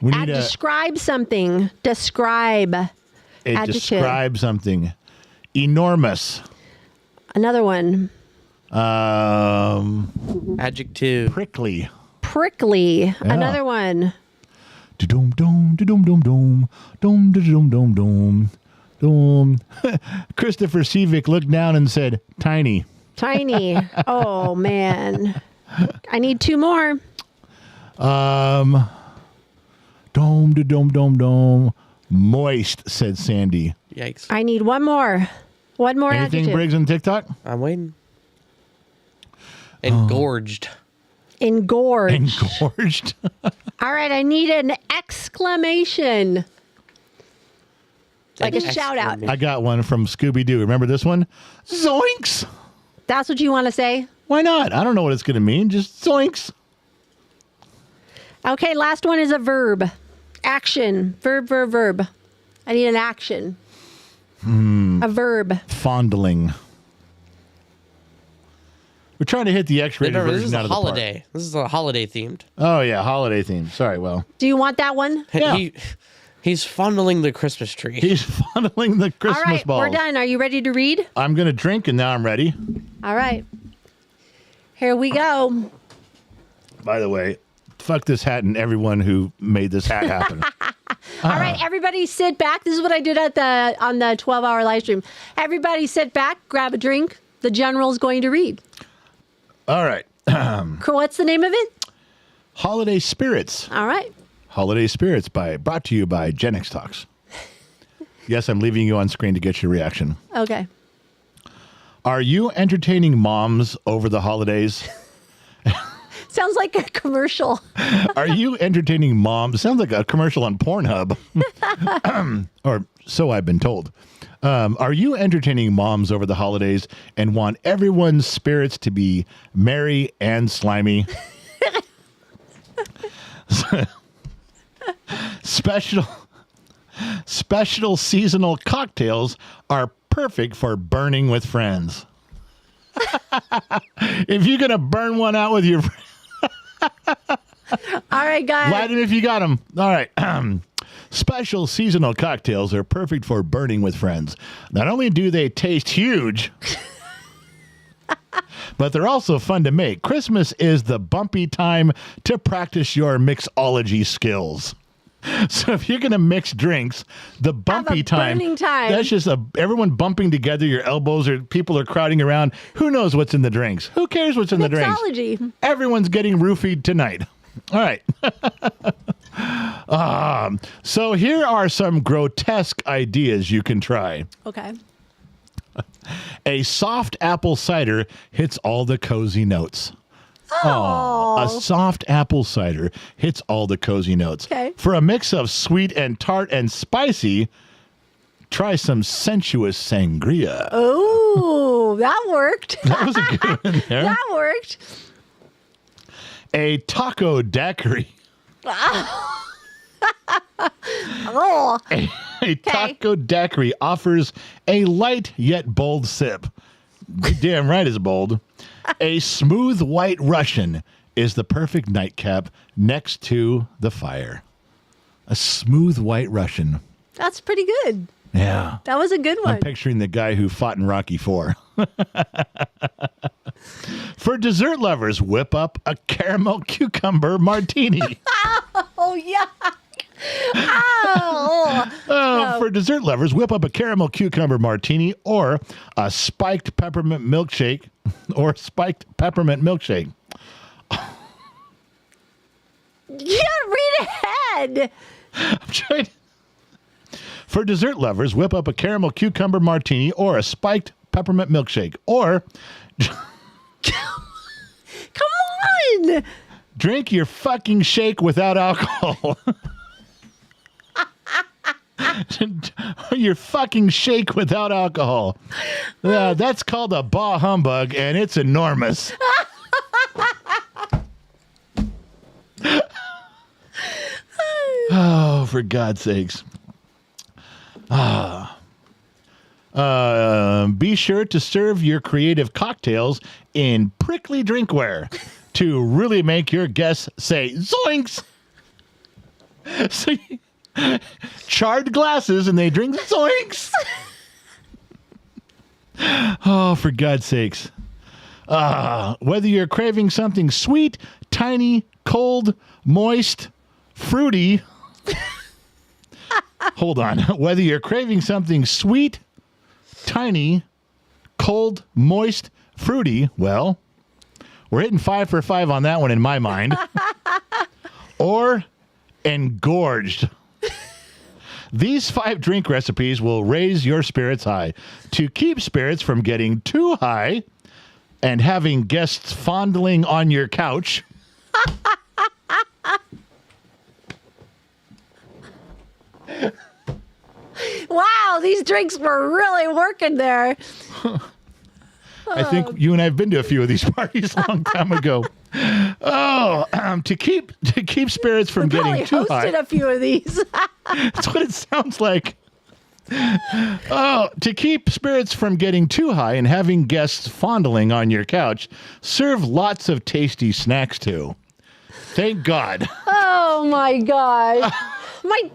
We need Describe something. Describe. it adjective. describes something. Enormous. Another one. Adjective. Prickly. Prickly. Another one. Dum. Christopher Seavick looked down and said, "Tiny." Tiny. Oh, man. I need 2 more. Dome. Moist, said Sandy. Yikes. I need 1 more. 1 more Anything, adjective. Briggs, on TikTok? I'm waiting. Engorged. Engorged. Engorged. All right, I need an exclamation. Like a An shout out. I got one from Scooby-Doo. Remember this one? Zoinks! That's what you want to say? Why not? I don't know what it's going to mean. Just zoinks. Okay, last one is a verb. Action. Verb. I need an action. A verb. Fondling. We're trying to hit the X-rated Remember, version this is out a of the park. holiday. This is a holiday themed. Oh, yeah, holiday theme. Sorry, well. Do you want that one? Yeah. He's fondling the Christmas tree. He's fondling the Christmas All right, balls. we're done. Are you ready to read? I'm going to drink, and now I'm ready. All right. Here we go. By the way, fuck this hat and everyone who made this hat happen. All right, everybody sit back. This is what I did on the 12-hour live stream. Everybody sit back, grab a drink. The general's going to read. All right. What's the name of it? Holiday Spirits. All right. Holiday Spirits brought to you by Gen X Talks. Yes, I'm leaving you on screen to get your reaction. Okay. Are you entertaining moms over the holidays? Sounds like a commercial. Are you entertaining moms? Sounds like a commercial on Pornhub. Or so I've been told. Are you entertaining moms over the holidays and want everyone's spirits to be merry and slimy? Special seasonal cocktails are perfect for burning with friends. If you're going to burn one out with your friends, All right, guys. light 'em if you got them. All right. Special seasonal cocktails are perfect for burning with friends. Not only do they taste huge, but they're also fun to make. Christmas is the bumpy time to practice your mixology skills. So if you're going to mix drinks, the bumpy burning time. that's just everyone bumping together, your elbows, or people are crowding around. Who knows what's in the drinks? Who cares what's in the drinks? Mixology. Everyone's getting roofied tonight. All right. So here are some grotesque ideas you can try. Okay. A soft apple cider hits all the cozy notes. Oh, a soft apple cider hits all the cozy notes. Okay. For a mix of sweet and tart and spicy, try some sensuous sangria. Oh, that worked. That was a good one there. That worked. A taco daiquiri. Oh, A taco daiquiri offers a light yet bold sip. You're damn right it's bold. A smooth white Russian is the perfect nightcap next to the fire. A smooth white Russian. that's pretty good. Yeah. That was a good one. I'm picturing the guy who fought in Rocky IV. For dessert lovers, whip up a caramel cucumber martini. Oh, yeah. Oh, For dessert lovers, whip up a caramel cucumber martini or a spiked peppermint milkshake. you gotta read ahead. I'm trying. For dessert lovers, whip up a caramel cucumber martini or a spiked peppermint milkshake or Come on. drink your fucking shake without alcohol. Your fucking shake without alcohol. That's called a bah humbug, and it's enormous. Oh, for God's sakes. Be sure to serve your creative cocktails in prickly drinkware to really make your guests say zoinks. So charred glasses and they drink zoinks. Oh, for God's sakes. Whether you're craving something sweet, tiny, cold, moist, fruity. Hold on. Whether you're craving something sweet, tiny, cold, moist, fruity, well, we're hitting 5 for 5 on that one in my mind. Or engorged. These 5 drink recipes will raise your spirits high. To keep spirits from getting too high and having guests fondling on your couch. Wow, these drinks were really working there. I think you and I have been to a few of these parties a long time ago. Oh, to keep spirits from getting too high. Hosted a few of these. That's what it sounds like. Oh, to keep spirits from getting too high and having guests fondling on your couch, serve lots of tasty snacks too. Thank God. Oh my God. My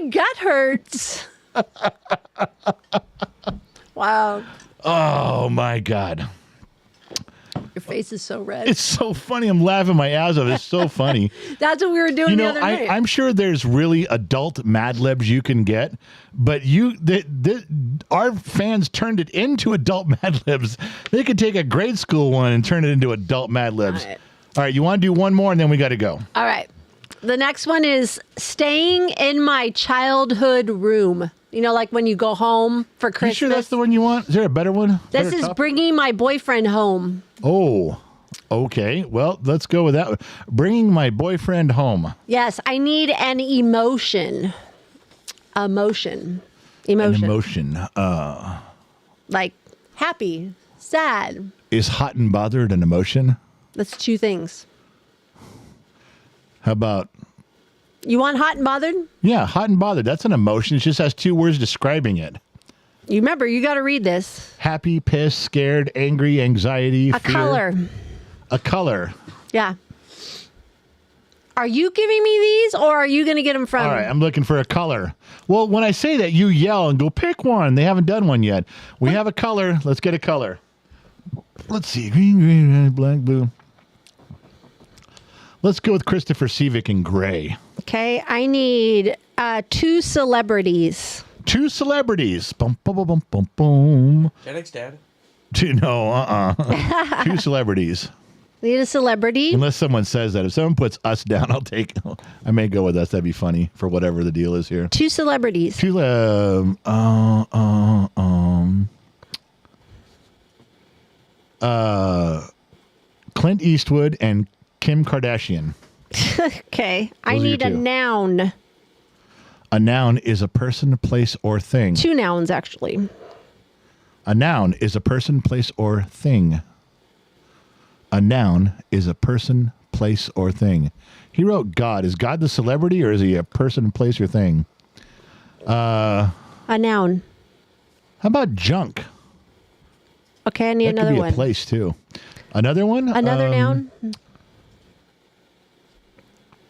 gut hurts. Wow. Oh my God. Your face is so red. It's so funny. I'm laughing my ass off. It's so funny. That's what we were doing You the know, other night. I'm sure there's really adult Mad Libs you can get, but our fans turned it into adult Mad Libs. They could take a grade school one and turn it into adult Mad Libs. All right, you want to do one more and then we got to go. All right. The next one is staying in my childhood room. You know, like when you go home for Christmas. You sure that's the one you want? Is there a better one? This Better is topic? bringing my boyfriend home. Oh, okay. Well, let's go with that. Bringing my boyfriend home. Yes, I need an emotion. Emotion. An emotion. Like happy, sad. Is hot and bothered an emotion? That's 2 things. How about, You want hot and bothered? yeah, hot and bothered. That's an emotion. It just has 2 words describing it. You remember, you got to read this. Happy, pissed, scared, angry, anxiety, A fear. color. A color. Yeah. Are you giving me these or are you going to get them from? All right, I'm looking for a color. Well, when I say that, you yell and go, pick one. They haven't done one yet. We have a color. Let's get a color. Let's see. Green, green, red, black, blue. Let's go with Christopher Seavick in gray. Okay, I need 2 celebrities. 2 celebrities. Bum, bum, bum, bum, bum, bum. Jenix dad. 2, no, 2 celebrities. Need a celebrity. Unless someone says that. If someone puts us down, I may go with us. That'd be funny for whatever the deal is here. 2 celebrities. 2, Clint Eastwood and Kim Kardashian. Okay, I Those are your need a 2. noun. A noun is a person, place, or thing. 2 nouns, actually. A noun is a person, place, or thing. A noun is a person, place, or thing. He wrote God. Is God the celebrity or is he a person, place, or thing? A noun. How about junk? Okay, I need That could another be one. a place too. Another one? Another noun.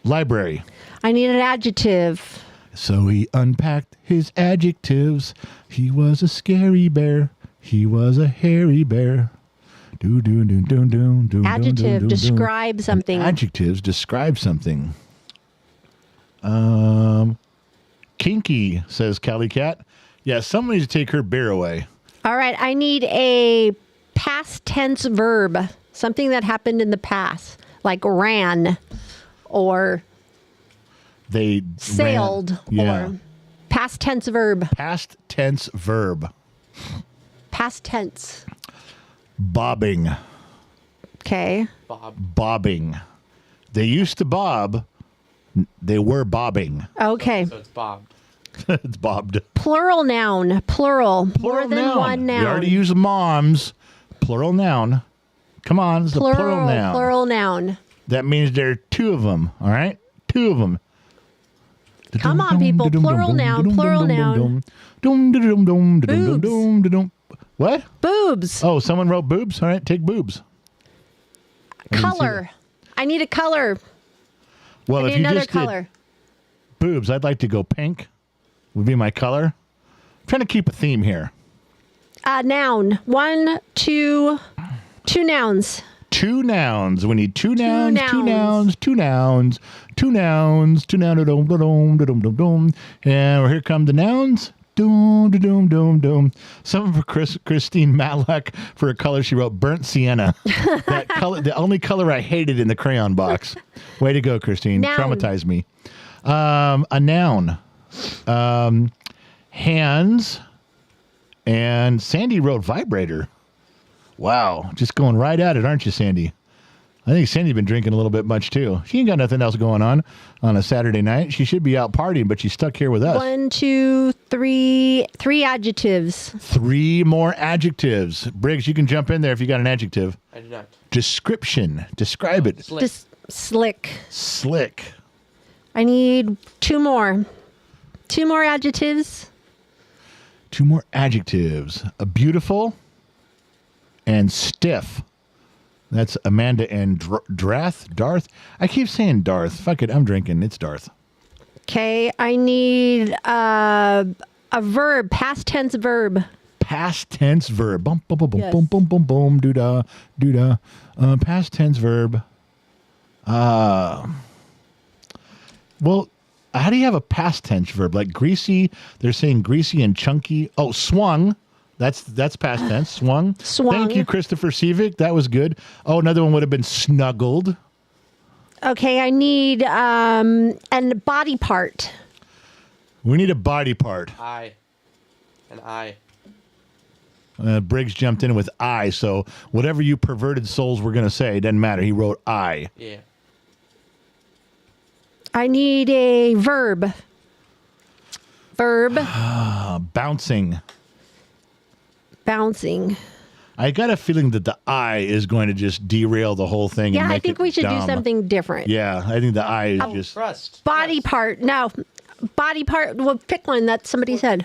Library. I need an adjective. So he unpacked his adjectives. He was a scary bear. He was a hairy bear. Do do do do do do. Adjective. Describe something. Adjectives describe something. Kinky, says Cali Cat. Yeah, someone needs to take her beer away. All right, I need a past tense verb. Something that happened in the past, like ran or They sailed Yeah. or past tense verb. Past tense verb. Past tense. Bobbing. Okay. Bob. Bobbing. They used to bob. They were bobbing. Okay. So it's Bob. It's bobbed. Plural noun. Plural. More Plural than one noun. We already used moms. Plural noun. Come on, it's a plural noun. Plural noun. That means there are two of them. All right, two of them. Come on, people. Plural noun. Plural noun. Boobs. What? Boobs. Oh, someone wrote boobs. All right, take boobs. Color. I need a color. Well, I if need you another just color. did boobs, I'd like to go pink. Would be my color. I'm trying to keep a theme here. Noun. Two nouns. Two nouns. We need two nouns. nouns. Two nouns. Two nouns. Two nouns. Two nouns. And here come the nouns. Doom, doom, doom, doom. Something for Christine Malak for a color she wrote burnt sienna. That color, the only color I hated in the crayon box. Way to go, Christine. Noun. Traumatized me. A noun. Hands. And Sandy wrote vibrator. Wow. Just going right at it, aren't you, Sandy? I think Sandy's been drinking a little bit much, too. She ain't got nothing else going on a Saturday night. She should be out partying, but she's stuck here with us. 1, 2, 3. 3 adjectives. 3 more adjectives. Briggs, you can jump in there if you got an adjective. I do not. Description. Describe it. Slick. Just slick. Slick. I need 2 more. 2 more adjectives. 2 more adjectives. Beautiful and stiff. That's Amanda and Darth. I keep saying Darth. Fuck it, I'm drinking. It's Darth. Okay, I need a verb, past tense verb. Past tense verb. Bum, bum, bum, Yes. bum, bum, bum, bum, doo-da, doo-da. Past tense verb. Well, how do you have a past tense verb? Like greasy, they're saying greasy and chunky. Oh, swung. That's past tense. Swung. Swung. Thank you, Christopher Sevick. That was good. Oh, another one would have been snuggled. Okay, I need an body part. We need a body part. I. An I. Briggs jumped in with I, so whatever you perverted souls were going to say, doesn't matter. He wrote I. Yeah. I need a verb. Verb. Bouncing. Bouncing. I got a feeling that the I is going to just derail the whole thing. Yeah, and I make think it we should dumb. do something different. Yeah, I think the I is just. Trust. Body part. No. Body part. Well, pick one that somebody said.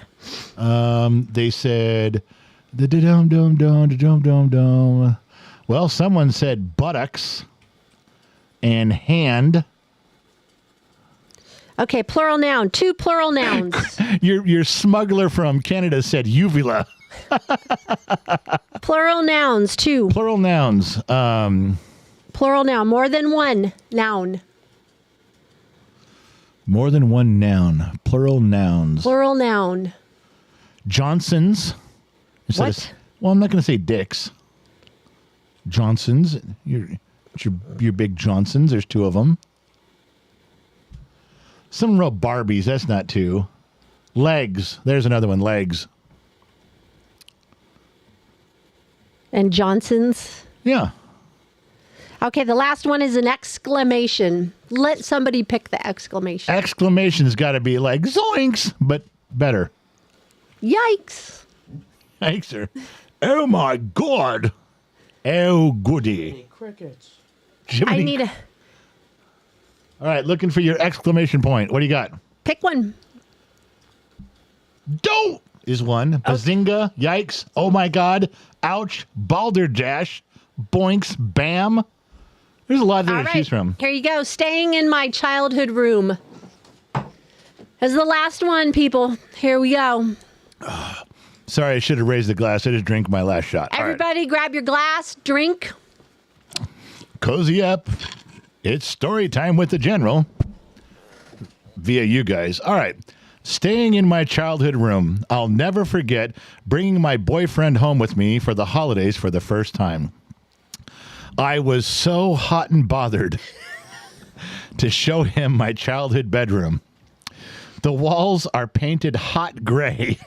They said the dum dum dum dum dum dum. Well, someone said buttocks and hand. Okay, plural noun. 2 plural nouns. Your smuggler from Canada said uvula. Plural nouns. 2. Plural nouns. Plural noun. More than one noun. More than one noun. Plural nouns. Plural noun. Johnsons. Instead What? well, I'm not going to say dicks. Johnsons. Your big Johnsons. There's 2 of them. Someone wrote Barbies. That's not 2. Legs. There's another one. Legs. And Johnson's. Yeah. Okay, the last one is an exclamation. Let somebody pick the exclamation. Exclamation's got to be like zoinks, but better. Yikes. Thanks, sir. Oh my God. Oh goody. Crickets. I Jiminy- need a All right, looking for your exclamation point. What do you got? pick one. Dope is one. Bazinga, yikes, oh my God, ouch, balderdash, boinks, bam. There's a lot there All to right, choose from. here you go. Staying in my childhood room. That's the last one, people. Here we go. Sorry, I should have raised the glass. I just drank my last shot. All right. Everybody grab your glass, drink. Cozy up. It's story time with the general. Via you guys. All right. Staying in my childhood room. I'll never forget bringing my boyfriend home with me for the holidays for the first time. I was so hot and bothered to show him my childhood bedroom. The walls are painted hot gray.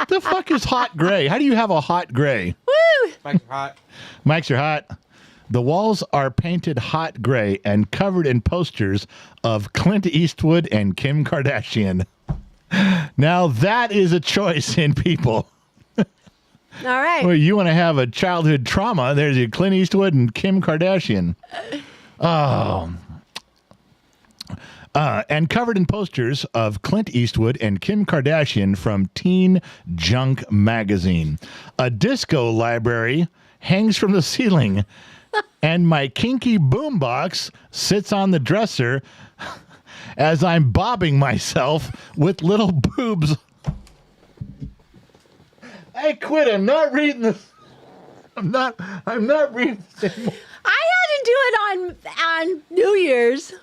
The fuck is hot gray? How do you have a hot gray? Woo! Mike's hot. Mics are hot. The walls are painted hot gray and covered in posters of Clint Eastwood and Kim Kardashian. Now that is a choice in people. All right. Well, you want to have a childhood trauma. There's your Clint Eastwood and Kim Kardashian. Oh. And covered in posters of Clint Eastwood and Kim Kardashian from Teen Junk magazine. A disco library hangs from the ceiling, and my kinky boombox sits on the dresser as I'm bobbing myself with little boobs. I quit. I'm not reading this. I'm not reading this anymore. I had to do it on New Year's.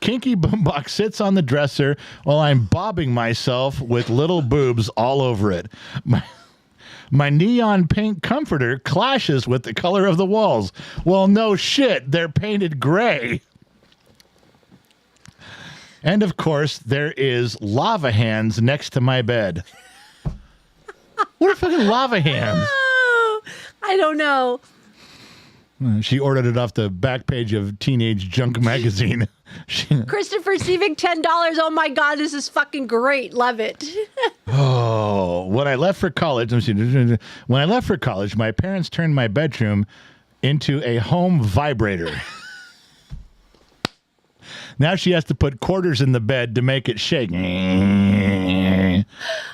Kinky boombox sits on the dresser while I'm bobbing myself with little boobs all over it. My neon pink comforter clashes with the color of the walls. Well, no shit. They're painted gray. And of course, there is lava hands next to my bed. What are fucking lava hands? Oh, I don't know. She ordered it off the back page of Teenage Junk magazine. Christopher Stevick, $10. Oh my God, this is fucking great. Love it. When I left for college, my parents turned my bedroom into a home vibrator. Now she has to put quarters in the bed to make it shake.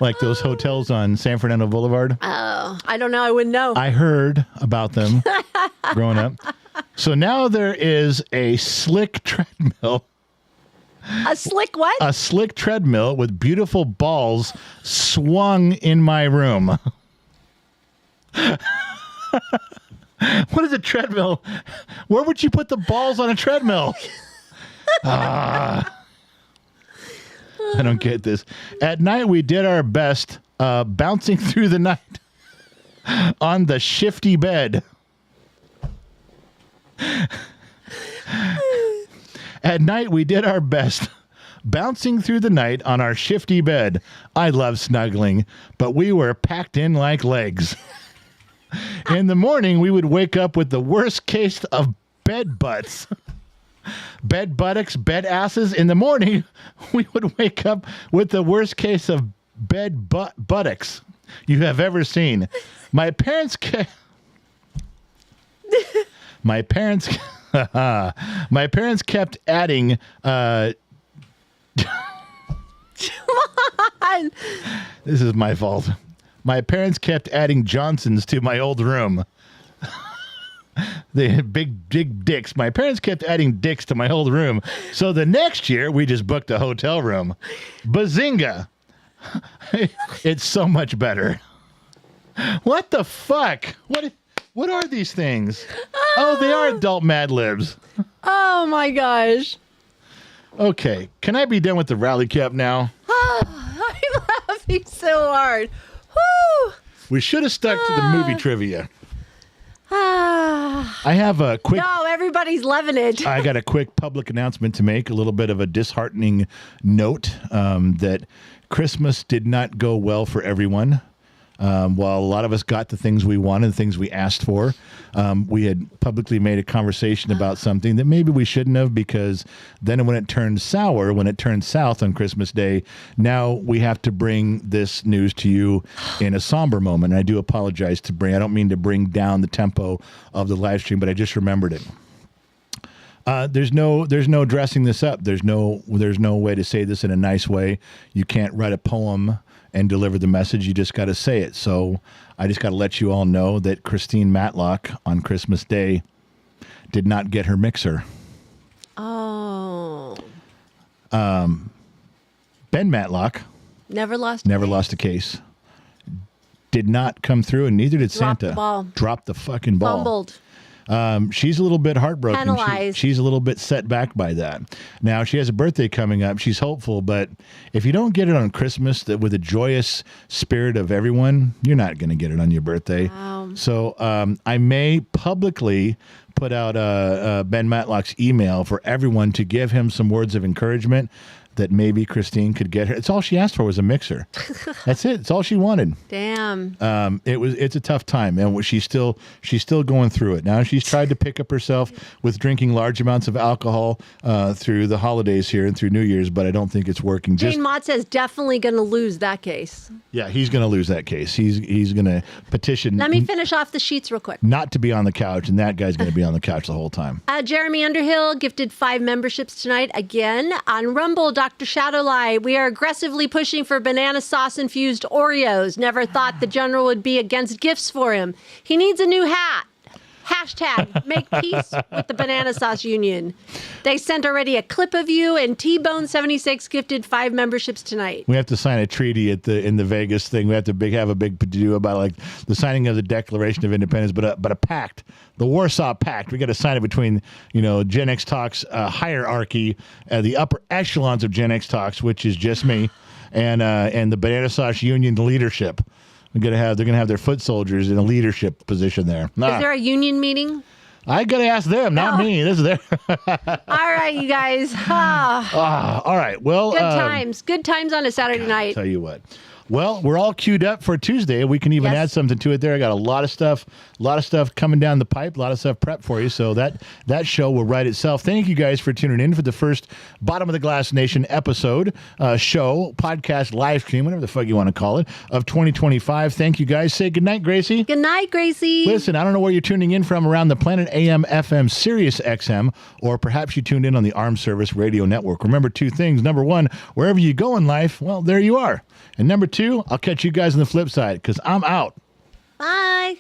Like those hotels on San Fernando Boulevard. Oh, I don't know. I wouldn't know. I heard about them growing up. So now there is a slick treadmill. A slick what? A slick treadmill with beautiful balls swung in my room. What is a treadmill? Where would you put the balls on a treadmill? I don't get this. At night, we did our best bouncing through the night on the shifty bed. At night, we did our best bouncing through the night on our shifty bed. I love snuggling, but we were packed in like legs. In the morning, we would wake up with the worst case of bed butts. Bed buttocks, bed asses. In the morning, we would wake up with the worst case of bed buttocks you have ever seen. My parents kept adding Come on. this is my fault. My parents kept adding Johnsons to my old room. They had big dicks. My parents kept adding dicks to my old room. So the next year, we just booked a hotel room. Bazinga. It's so much better. What the fuck? What are these things? Oh, they are adult Mad Libs. Oh my gosh. Okay. Can I be done with the rally cap now? I'm laughing so hard. Woo! We should have stuck to the movie trivia. I have a quick... No, everybody's loving it. I got a quick public announcement to make, a little bit of a disheartening note that Christmas did not go well for everyone. While a lot of us got the things we wanted, the things we asked for, we had publicly made a conversation about something that maybe we shouldn't have, because then when it turned sour, when it turned south on Christmas Day, now we have to bring this news to you in a somber moment. And I do apologize I don't mean to bring down the tempo of the live stream, but I just remembered it. There's no dressing this up. There's no way to say this in a nice way. You can't write a poem and deliver the message. You just got to say it. So I just got to let you all know that Christine Matlock on Christmas Day did not get her mixer. Oh. Ben Matlock Never lost lost a case. Did not come through, and neither did Dropped Santa. the ball. Dropped the fucking ball. Fumbled. She's a little bit heartbroken. Penalized. She's a little bit set back by that. Now, she has a birthday coming up. She's hopeful, but if you don't get it on Christmas with a joyous spirit of everyone, you're not going to get it on your birthday. Wow. So I may publicly put out Ben Matlock's email for everyone to give him some words of encouragement that maybe Christine could get her. It's all she asked for was a mixer. That's it. It's all she wanted. Damn. It's a tough time, and she's still going through it. Now she's tried to pick up herself with drinking large amounts of alcohol through the holidays here and through New Year's, but I don't think it's working. Jane Mott says definitely going to lose that case. Yeah, he's going to lose that case. He's going to petition. Let me finish off the sheets real quick. Not to be on the couch, and that guy's going to be on the couch the whole time. Jeremy Underhill gifted 5 memberships tonight. Again, on Rumble, Dr. Shadowlight, we are aggressively pushing for banana sauce-infused Oreos. Never thought the general would be against gifts for him. He needs a new hat. Hashtag make peace with the banana sauce union. They sent already a clip of you, and T-Bone76 gifted 5 memberships tonight. We have to sign a treaty in the Vegas thing. We have to have a big to-do about like the signing of the Declaration of Independence, but a pact, the Warsaw Pact. We got to sign it between Gen X Talks hierarchy, the upper echelons of Gen X Talks, which is just me, and the banana sauce union leadership. They're gonna have their foot soldiers in a leadership position there. Is there a union meeting? I gotta ask them, not me. This is their. All right, you guys. All right. Well, Good times on a Saturday night. Tell you what. Well, we're all queued up for Tuesday. We can even add something to it there. I got a lot of stuff coming down the pipe, a lot of stuff prepped for you. So that show will write itself. Thank you guys for tuning in for the first Bottom of the Glass Nation episode, show, podcast, live stream, whatever the fuck you want to call it, of 2025. Thank you guys. Say goodnight, Gracie. Good night, Gracie. Listen, I don't know where you're tuning in from around the planet, AM, FM, Sirius XM, or perhaps you tuned in on the Armed Service Radio Network. Remember 2 things. Number 1, wherever you go in life, well, there you are. And number 2, I'll catch you guys on the flip side because I'm out. Bye.